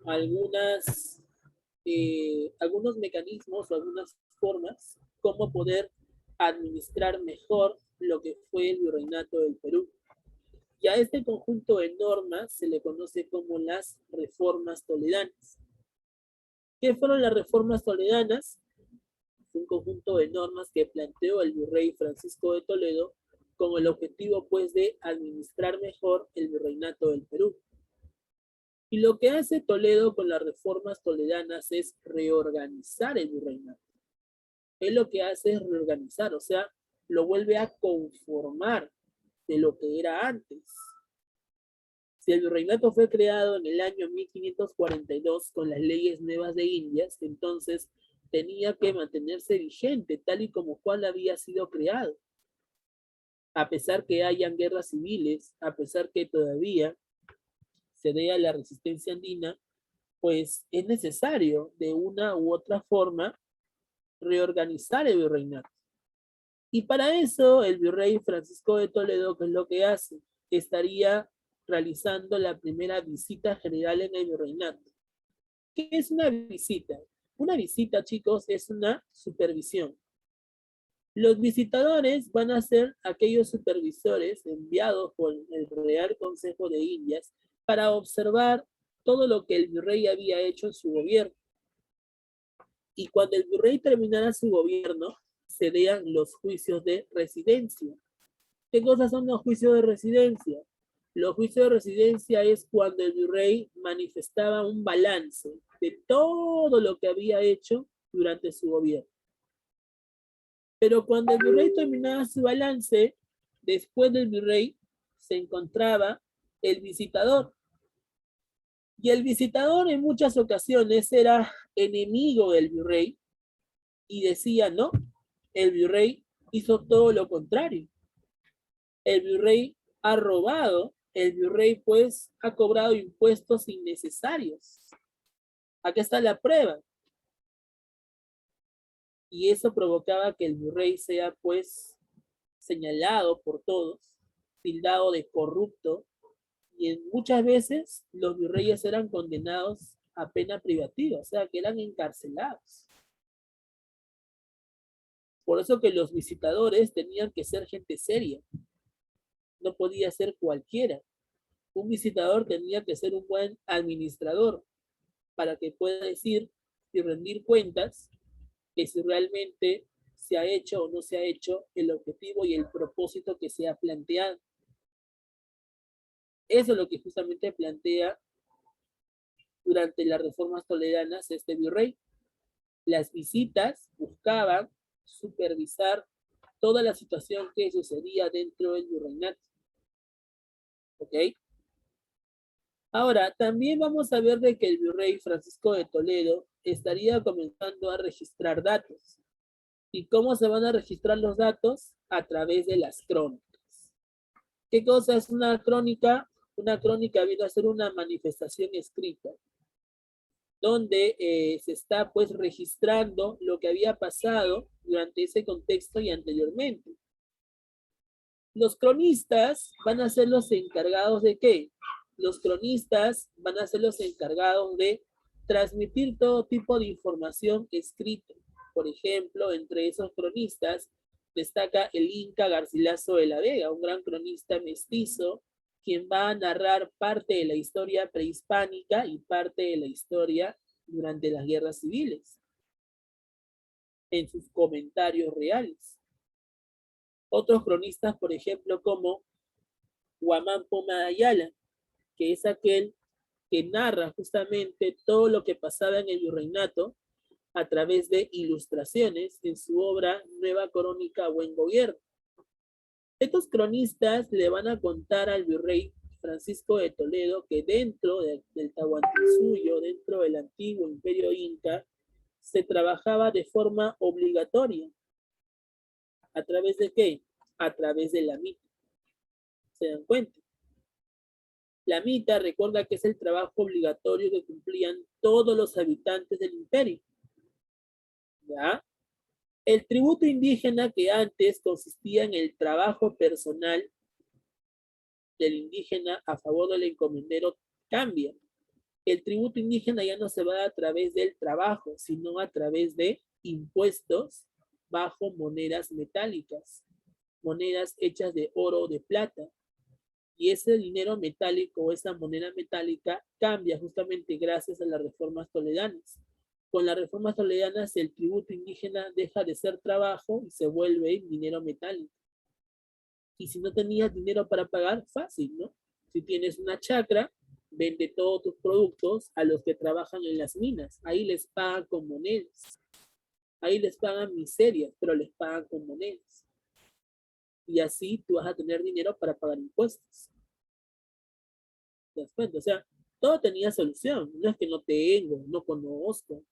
[SPEAKER 1] algunos mecanismos o algunas formas como poder administrar mejor lo que fue el virreinato del Perú. Y a este conjunto de normas se le conoce como las reformas toledanas. ¿Qué fueron las reformas toledanas? Un conjunto de normas que planteó el virrey Francisco de Toledo con el objetivo pues de administrar mejor el virreinato del Perú. Y lo que hace Toledo con las reformas toledanas es reorganizar el virreinato. Él lo que hace es reorganizar, o sea, lo vuelve a conformar de lo que era antes. Si el virreinato fue creado en el año 1542 con las leyes nuevas de Indias, entonces tenía que mantenerse vigente tal y como cual había sido creado. A pesar que hayan guerras civiles, a pesar que todavía se vea la resistencia andina, pues es necesario de una u otra forma reorganizar el virreinato. Y para eso el virrey Francisco de Toledo, ¿qué es lo que hace? Estaría realizando la primera visita general en el virreinato. ¿Qué es una visita? Una visita, chicos, es una supervisión. Los visitadores van a ser aquellos supervisores enviados por el Real Consejo de Indias para observar todo lo que el virrey había hecho en su gobierno. Y cuando el virrey terminara su gobierno, se vean los juicios de residencia. ¿Qué cosas son los juicios de residencia? Los juicios de residencia es cuando el virrey manifestaba un balance de todo lo que había hecho durante su gobierno. Pero cuando el virrey terminaba su balance, después del virrey se encontraba el visitador. Y el visitador en muchas ocasiones era enemigo del virrey y decía, no, el virrey hizo todo lo contrario. El virrey ha robado, el virrey pues ha cobrado impuestos innecesarios. Aquí está la prueba. Y eso provocaba que el virrey sea pues señalado por todos, tildado de corrupto, y muchas veces los virreyes eran condenados a pena privativa, o sea, que eran encarcelados. Por eso que los visitadores tenían que ser gente seria, no podía ser cualquiera. Un visitador tenía que ser un buen administrador para que pueda decir y rendir cuentas que si realmente se ha hecho o no se ha hecho el objetivo y el propósito que se ha planteado. Eso es lo que justamente plantea durante las reformas toledanas este virrey. Las visitas buscaban supervisar toda la situación que sucedía dentro del virreinato. ¿Ok? Ahora, también vamos a ver de que el virrey Francisco de Toledo estaría comenzando a registrar datos. ¿Y cómo se van a registrar los datos? A través de las crónicas. ¿Qué cosa es una crónica? Una crónica viene a ser una manifestación escrita, donde se está pues registrando lo que había pasado durante ese contexto y anteriormente. Los cronistas van a ser los encargados de ¿qué? Los cronistas van a ser los encargados de transmitir todo tipo de información escrita. Por ejemplo, entre esos cronistas destaca el Inca Garcilaso de la Vega, un gran cronista mestizo, quien va a narrar parte de la historia prehispánica y parte de la historia durante las guerras civiles, en sus comentarios reales. Otros cronistas, por ejemplo, como Guamán Poma Ayala, que es aquel que narra justamente todo lo que pasaba en el virreinato a través de ilustraciones en su obra Nueva Crónica Buen Gobierno. Estos cronistas le van a contar al virrey Francisco de Toledo que dentro del Tahuantinsuyo, dentro del antiguo imperio inca, se trabajaba de forma obligatoria. ¿A través de qué? A través de la mita. ¿Se dan cuenta? La mita recuerda que es el trabajo obligatorio que cumplían todos los habitantes del imperio. ¿Ya? El tributo indígena que antes consistía en el trabajo personal del indígena a favor del encomendero cambia. El tributo indígena ya no se va a través del trabajo, sino a través de impuestos bajo monedas metálicas, monedas hechas de oro o de plata. Y ese dinero metálico, esa moneda metálica, cambia justamente gracias a las reformas toledanas. Con las reformas toledanas, el tributo indígena deja de ser trabajo y se vuelve dinero metálico. Y si no tenías dinero para pagar, fácil, ¿no? Si tienes una chacra, vende todos tus productos a los que trabajan en las minas. Ahí les pagan con monedas. Ahí les pagan miserias, pero les pagan con monedas. Y así tú vas a tener dinero para pagar impuestos. ¿Te das cuenta? O sea, todo tenía solución. No es que no tengo, no conozco.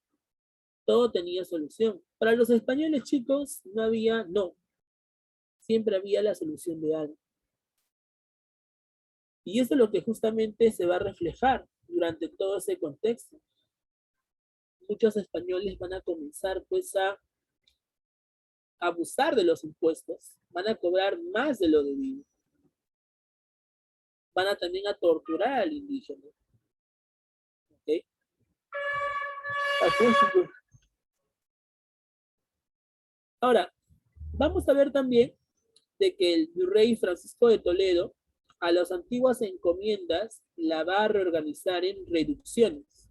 [SPEAKER 1] Todo tenía solución. Para los españoles, chicos, no había no. Siempre había la solución de algo. Y eso es lo que justamente se va a reflejar durante todo ese contexto. muchos españoles van a comenzar pues a abusar de los impuestos, van a cobrar más de lo debido, van a también a torturar al indígena. ¿Okay? Ahora, vamos a ver también de que el virrey Francisco de Toledo a las antiguas encomiendas la va a reorganizar en reducciones.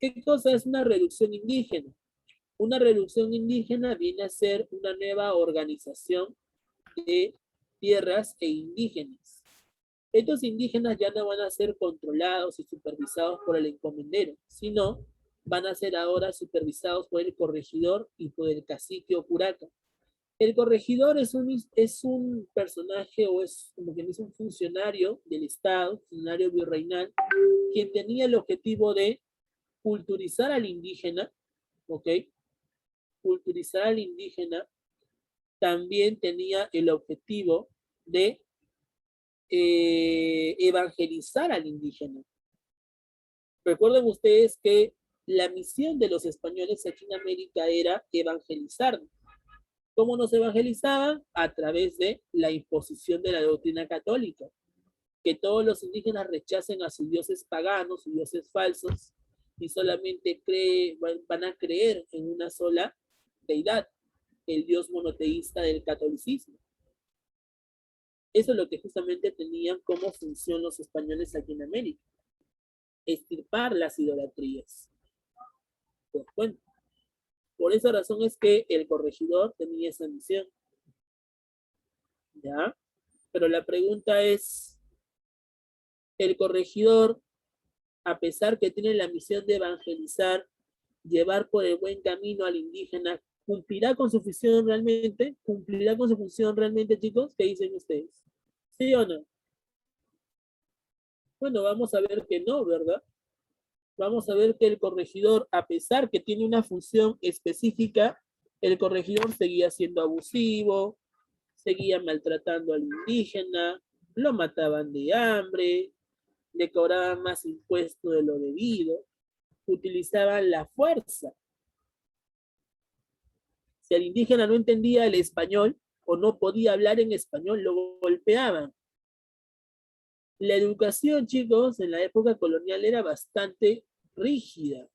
[SPEAKER 1] ¿Qué cosa es una reducción indígena? Una reducción indígena viene a ser una nueva organización de tierras e indígenas. Estos indígenas ya no van a ser controlados y supervisados por el encomendero, sino van a ser ahora supervisados por el corregidor y por el cacique o curaca. El corregidor es un personaje o es como que es un funcionario del Estado, funcionario virreinal, quien tenía el objetivo de culturizar al indígena, ¿ok? Culturizar al indígena, también tenía el objetivo de evangelizar al indígena. Recuerden ustedes que la misión de los españoles aquí en América era evangelizar. ¿Cómo nos evangelizaban? A través de la imposición de la doctrina católica. Que todos los indígenas rechacen a sus dioses paganos, sus dioses falsos, y solamente van a creer en una sola deidad, el Dios monoteísta del catolicismo. Eso es lo que justamente tenían como función los españoles aquí en América, extirpar las idolatrías. Pues bueno, por esa razón es que el corregidor tenía esa misión. ¿Ya? Pero la pregunta es, el corregidor, a pesar que tiene la misión de evangelizar, llevar por el buen camino al indígena, ¿cumplirá con su función realmente? ¿Cumplirá con su función realmente, chicos? ¿Qué dicen ustedes? ¿Sí o no? Bueno, vamos a ver que no, ¿verdad? Vamos a ver que el corregidor, a pesar que tiene una función específica, el corregidor seguía siendo abusivo, seguía maltratando al indígena, lo mataban de hambre, le cobraban más impuestos de lo debido, utilizaban la fuerza. Si el indígena no entendía el español o no podía hablar en español, lo golpeaban. La educación, chicos, en la época colonial era bastante rígida,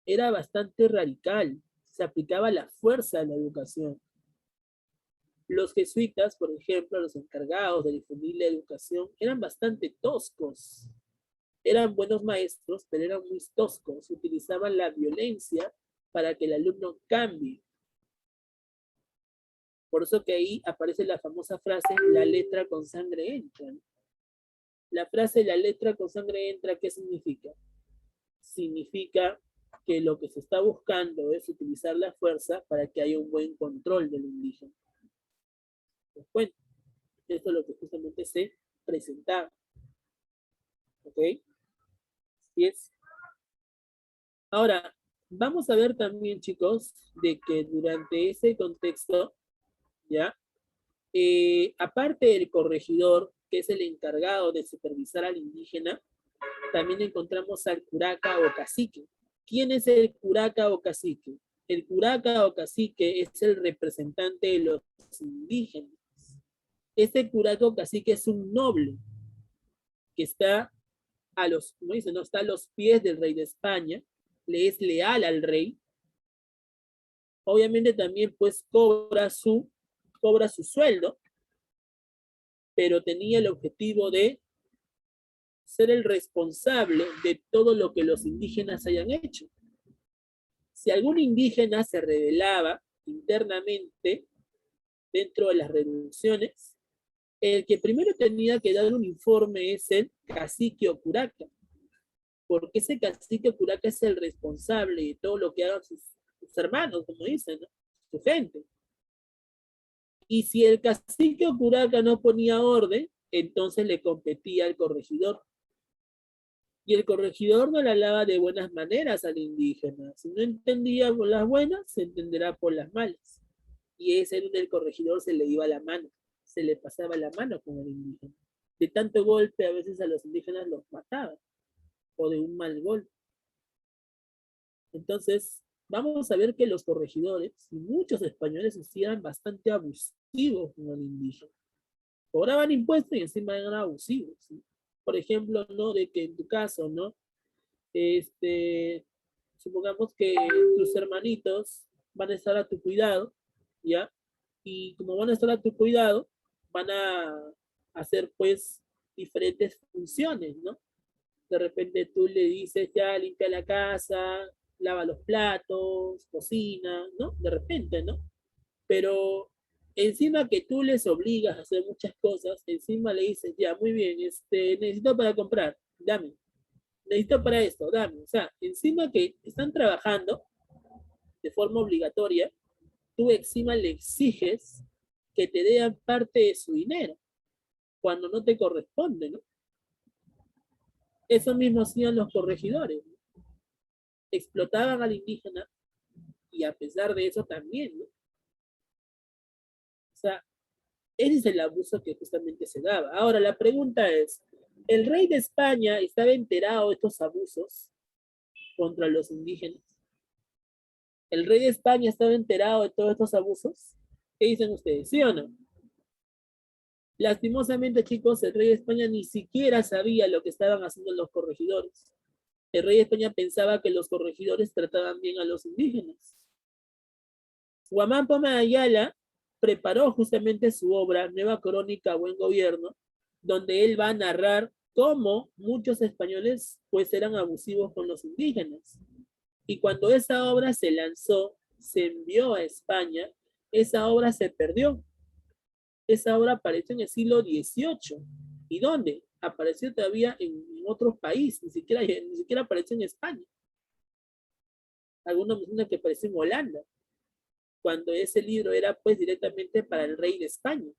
[SPEAKER 1] era bastante radical, se aplicaba la fuerza de la educación. Los jesuitas, por ejemplo, los encargados de difundir la educación, eran bastante toscos. Eran buenos maestros, pero eran muy toscos. Utilizaban la violencia para que el alumno cambie. Por eso que ahí aparece la famosa frase, la letra con sangre entra. La frase, la letra con sangre entra, ¿qué significa? Significa que lo que se está buscando es utilizar la fuerza para que haya un buen control del indígena. Pues bueno, esto es lo que justamente se presentaba. ¿Ok? Así es. Ahora, vamos a ver también, chicos, de que durante ese contexto, ¿ya? Aparte del corregidor, que es el encargado de supervisar al indígena, también encontramos al curaca o cacique. ¿Quién es el curaca o cacique? El curaca o cacique es el representante de los indígenas. Este curaca o cacique es un noble que está a los, como dicen, no está a los pies del rey de España, le es leal al rey. Obviamente también pues cobra su sueldo, pero tenía el objetivo de ser el responsable de todo lo que los indígenas hayan hecho. Si algún indígena se rebelaba internamente dentro de las revoluciones, el que primero tenía que dar un informe es el cacique o curaca, porque ese cacique o curaca es el responsable de todo lo que hagan sus hermanos, como dicen, ¿no? Su gente. Y si el cacique o curaca no ponía orden, entonces le competía al corregidor. Y el corregidor no le hablaba de buenas maneras al indígena. Si no entendía por las buenas, se entenderá por las malas. Y ese donde el corregidor se le iba la mano, se le pasaba la mano con el indígena. De tanto golpe a veces a los indígenas los mataba, o de un mal golpe. Entonces, vamos a ver que los corregidores y muchos españoles eran bastante abusivos con el indígena. Cobraban impuestos y encima eran abusivos, ¿sí? Por ejemplo, ¿no? De que en tu caso, ¿no? Este, supongamos que tus hermanitos van a estar a tu cuidado, ¿ya? Y como van a estar a tu cuidado, van a hacer pues diferentes funciones, ¿no? De repente tú le dices ya limpia la casa, lava los platos, cocina, ¿no? De repente, ¿no? Pero encima que tú les obligas a hacer muchas cosas, encima le dices, ya, muy bien, necesito para comprar, dame, necesito para esto, dame. O sea, encima que están trabajando de forma obligatoria, tú encima le exiges que te den parte de su dinero, cuando no te corresponde, ¿no? Eso mismo hacían los corregidores, ¿no? Explotaban al indígena y a pesar de eso también, ¿no? O sea, ese es el abuso que justamente se daba. Ahora, la pregunta es, ¿el rey de España estaba enterado de estos abusos contra los indígenas? ¿El rey de España estaba enterado de todos estos abusos? ¿Qué dicen ustedes? ¿Sí o no? Lastimosamente, chicos, el rey de España ni siquiera sabía lo que estaban haciendo los corregidores. El rey de España pensaba que los corregidores trataban bien a los indígenas. Guamán Poma Ayala preparó justamente su obra Nueva Crónica, Buen Gobierno, donde él va a narrar cómo muchos españoles pues eran abusivos con los indígenas. Y cuando esa obra se lanzó, se envió a España, esa obra se perdió. Esa obra apareció en el siglo XVIII. ¿Y dónde? Apareció todavía en otros países, ni siquiera apareció en España. Algunos mencionan que apareció en Holanda, cuando ese libro era pues directamente para el rey de España.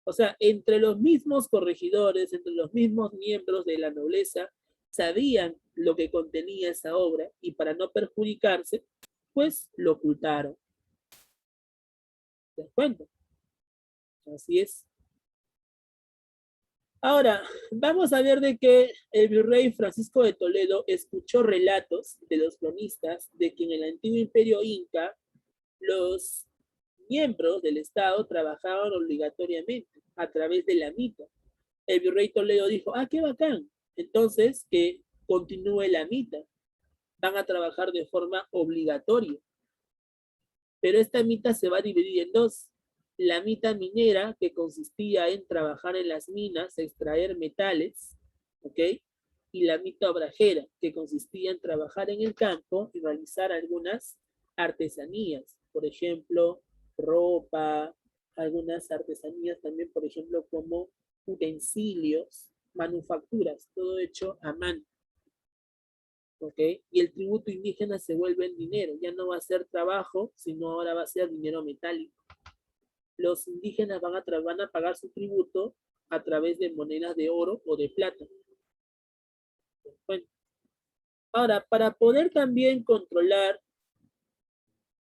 [SPEAKER 1] O sea, entre los mismos corregidores, entre los mismos miembros de la nobleza, sabían lo que contenía esa obra y para no perjudicarse, pues lo ocultaron. ¿Te das cuenta? Así es. Ahora, vamos a ver de que el virrey Francisco de Toledo escuchó relatos de los cronistas de que en el antiguo imperio inca los miembros del Estado trabajaban obligatoriamente a través de la mita. El virrey Toledo dijo, ah, qué bacán. Entonces, que continúe la mita. Van a trabajar de forma obligatoria. Pero esta mita se va a dividir en dos. La mita minera, que consistía en trabajar en las minas, extraer metales, ¿ok? Y la mita obrajera, que consistía en trabajar en el campo y realizar algunas artesanías, por ejemplo, ropa, algunas artesanías también, por ejemplo, como utensilios, manufacturas, todo hecho a mano. ¿Ok? Y el tributo indígena se vuelve en dinero, ya no va a ser trabajo, sino ahora va a ser dinero metálico. Los indígenas van a pagar su tributo a través de monedas de oro o de plata. Bueno, ahora, para poder también controlar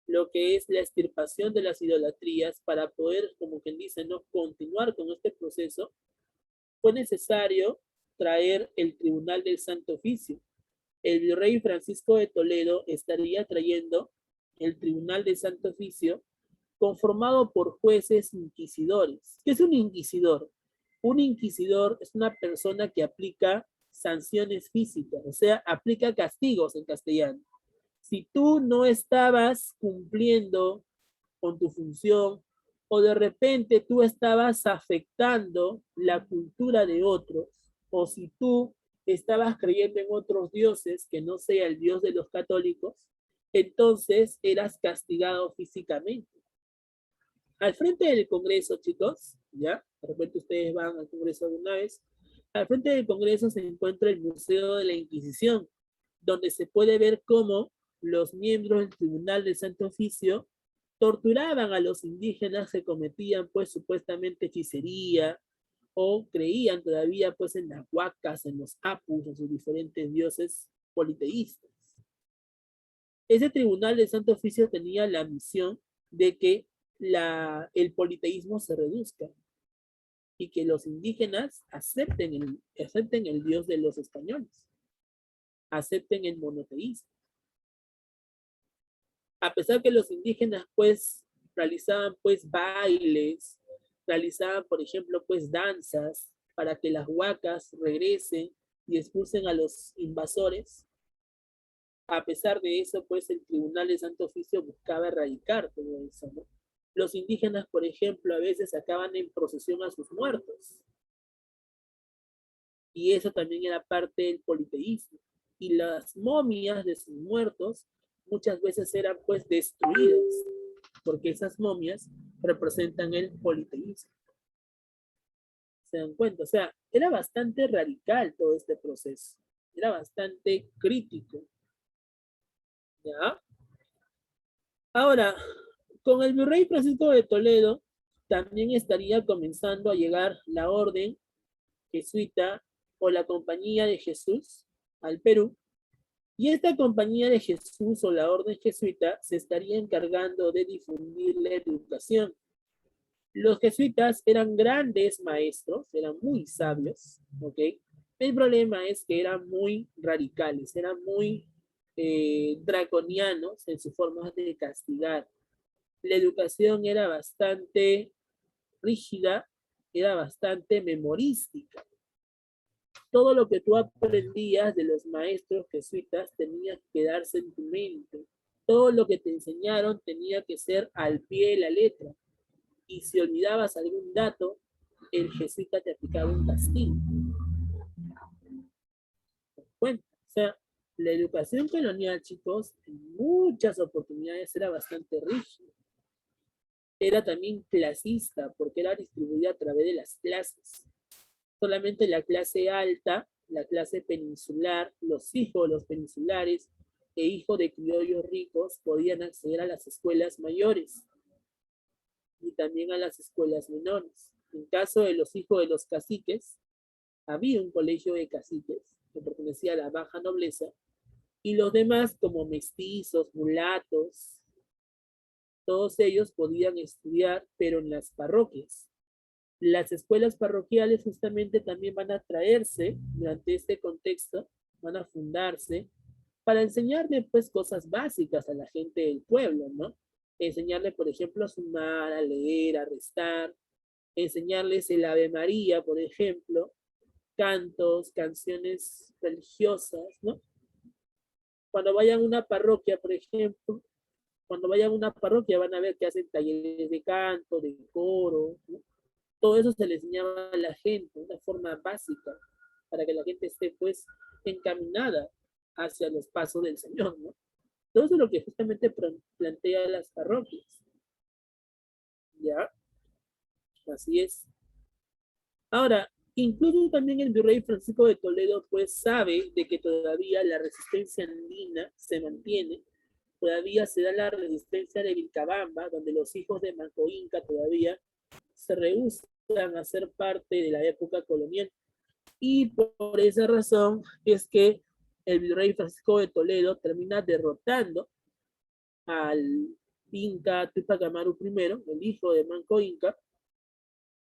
[SPEAKER 1] lo que es la extirpación de las idolatrías, para poder, como quien dice, no continuar con este proceso, fue necesario traer el Tribunal del Santo Oficio. El virrey Francisco de Toledo estaría trayendo el Tribunal del Santo Oficio conformado por jueces inquisidores. ¿Qué es un inquisidor? Un inquisidor es una persona que aplica sanciones físicas, o sea, aplica castigos en castellano. Si tú no estabas cumpliendo con tu función o de repente tú estabas afectando la cultura de otros, o si tú estabas creyendo en otros dioses que no sea el dios de los católicos, entonces eras castigado físicamente. Al frente del Congreso, chicos, ¿ya? De repente ustedes van al Congreso alguna vez. Al frente del Congreso se encuentra el Museo de la Inquisición, donde se puede ver cómo los miembros del Tribunal del Santo Oficio torturaban a los indígenas que cometían, pues, supuestamente hechicería o creían todavía, pues, en las huacas, en los apus, en sus diferentes dioses politeístas. Ese Tribunal del Santo Oficio tenía la misión de que el politeísmo se reduzca y que los indígenas acepten el Dios de los españoles, acepten el monoteísmo. A pesar que los indígenas pues realizaban pues bailes, realizaban por ejemplo pues danzas para que las huacas regresen y expulsen a los invasores, a pesar de eso pues el Tribunal de Santo Oficio buscaba erradicar todo eso, ¿no? Los indígenas, por ejemplo, a veces sacaban en procesión a sus muertos, y eso también era parte del politeísmo. Y las momias de sus muertos muchas veces eran pues destruidas, porque esas momias representan el politeísmo. ¿Se dan cuenta? O sea, era bastante radical todo este proceso, era bastante crítico. ¿Ya? Ahora, con el virrey Francisco de Toledo también estaría comenzando a llegar la orden jesuita o la Compañía de Jesús al Perú. Y esta Compañía de Jesús o la Orden Jesuita se estaría encargando de difundir la educación. Los jesuitas eran grandes maestros, eran muy sabios, ¿ok? El problema es que eran muy radicales, eran muy draconianos en su forma de castigar. La educación era bastante rígida, era bastante memorística. Todo lo que tú aprendías de los maestros jesuitas tenía que quedarse en tu mente. Todo lo que te enseñaron tenía que ser al pie de la letra. Y si olvidabas algún dato, el jesuita te aplicaba un castigo. Bueno, o sea, la educación colonial, chicos, en muchas oportunidades era bastante rígida. Era también clasista, porque era distribuida a través de las clases. Solamente la clase alta, la clase peninsular, los hijos de los peninsulares e hijos de criollos ricos podían acceder a las escuelas mayores y también a las escuelas menores. En caso de los hijos de los caciques, había un colegio de caciques que pertenecía a la baja nobleza y los demás, como mestizos, mulatos, todos ellos podían estudiar, pero en las parroquias. Las escuelas parroquiales justamente también van a traerse durante este contexto, van a fundarse para enseñarle pues cosas básicas a la gente del pueblo, ¿no? Enseñarle, por ejemplo, a sumar, a leer, a restar, enseñarles el Ave María, por ejemplo, cantos, canciones religiosas, ¿no? Cuando vayan a una parroquia, por ejemplo, cuando vayan a una parroquia van a ver que hacen talleres de canto, de coro, ¿no? Todo eso se le enseñaba a la gente, una forma básica, para que la gente esté pues encaminada hacia los pasos del Señor, ¿no? Todo eso es lo que justamente plantea las parroquias. ¿Ya? Así es. Ahora, incluso también el virrey Francisco de Toledo pues sabe de que todavía la resistencia andina se mantiene, todavía se da la resistencia de Vilcabamba, donde los hijos de Manco Inca todavía se rehusan a ser parte de la época colonial. Y por esa razón es que el virrey Francisco de Toledo termina derrotando al Inca Tupac Amaru I, el hijo de Manco Inca,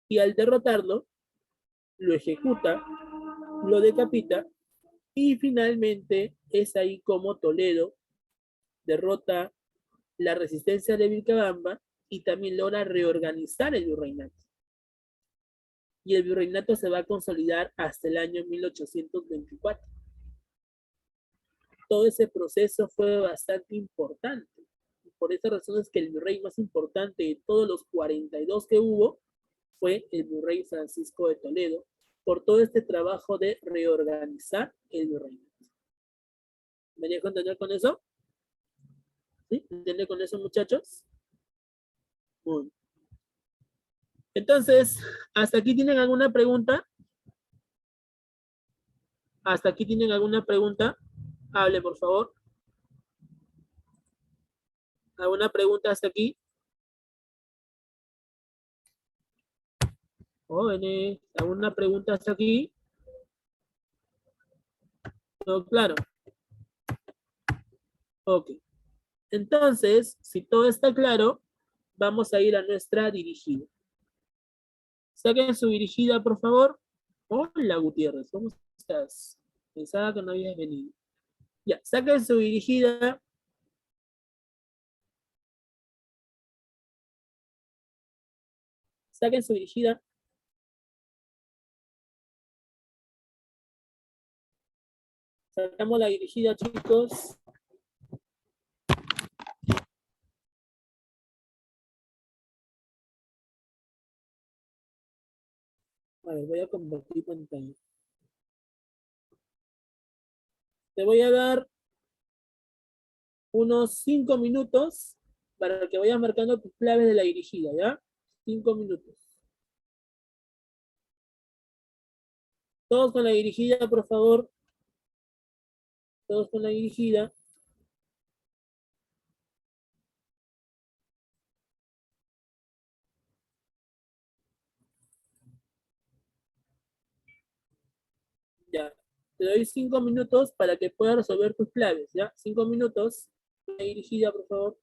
[SPEAKER 1] y al derrotarlo, lo ejecuta, lo decapita, y finalmente es ahí como Toledo derrota la resistencia de Vilcabamba y también logra reorganizar el virreinato. Y el virreinato se va a consolidar hasta el año 1824. Todo ese proceso fue bastante importante. Por esa razón es que el virrey más importante de todos los 42 que hubo fue el virrey Francisco de Toledo, por todo este trabajo de reorganizar el virreinato. ¿Me dejo entender con eso? ¿Sí? ¿Entienden con eso, muchachos? Muy. Entonces, ¿hasta aquí tienen alguna pregunta? ¿Hasta aquí tienen alguna pregunta? Hable, por favor. ¿Alguna pregunta hasta aquí? Jóvenes, ¿alguna pregunta hasta aquí? ¿Todo claro? Ok. Entonces, si todo está claro, vamos a ir a nuestra dirigida. Saquen su dirigida, por favor. Hola, Gutiérrez, ¿cómo estás? Pensaba que no habías venido. Ya, saquen su dirigida. Saquen su dirigida. Sacamos la dirigida, chicos. A ver, voy a compartir pantalla. Te voy a dar unos 5 minutos para que vayas marcando tus claves de la dirigida, ¿ya? 5 minutos. Todos con la dirigida, por favor. Todos con la dirigida. Ya. Te doy 5 minutos para que puedas resolver tus claves, ¿ya? 5 minutos. La dirigida, por favor.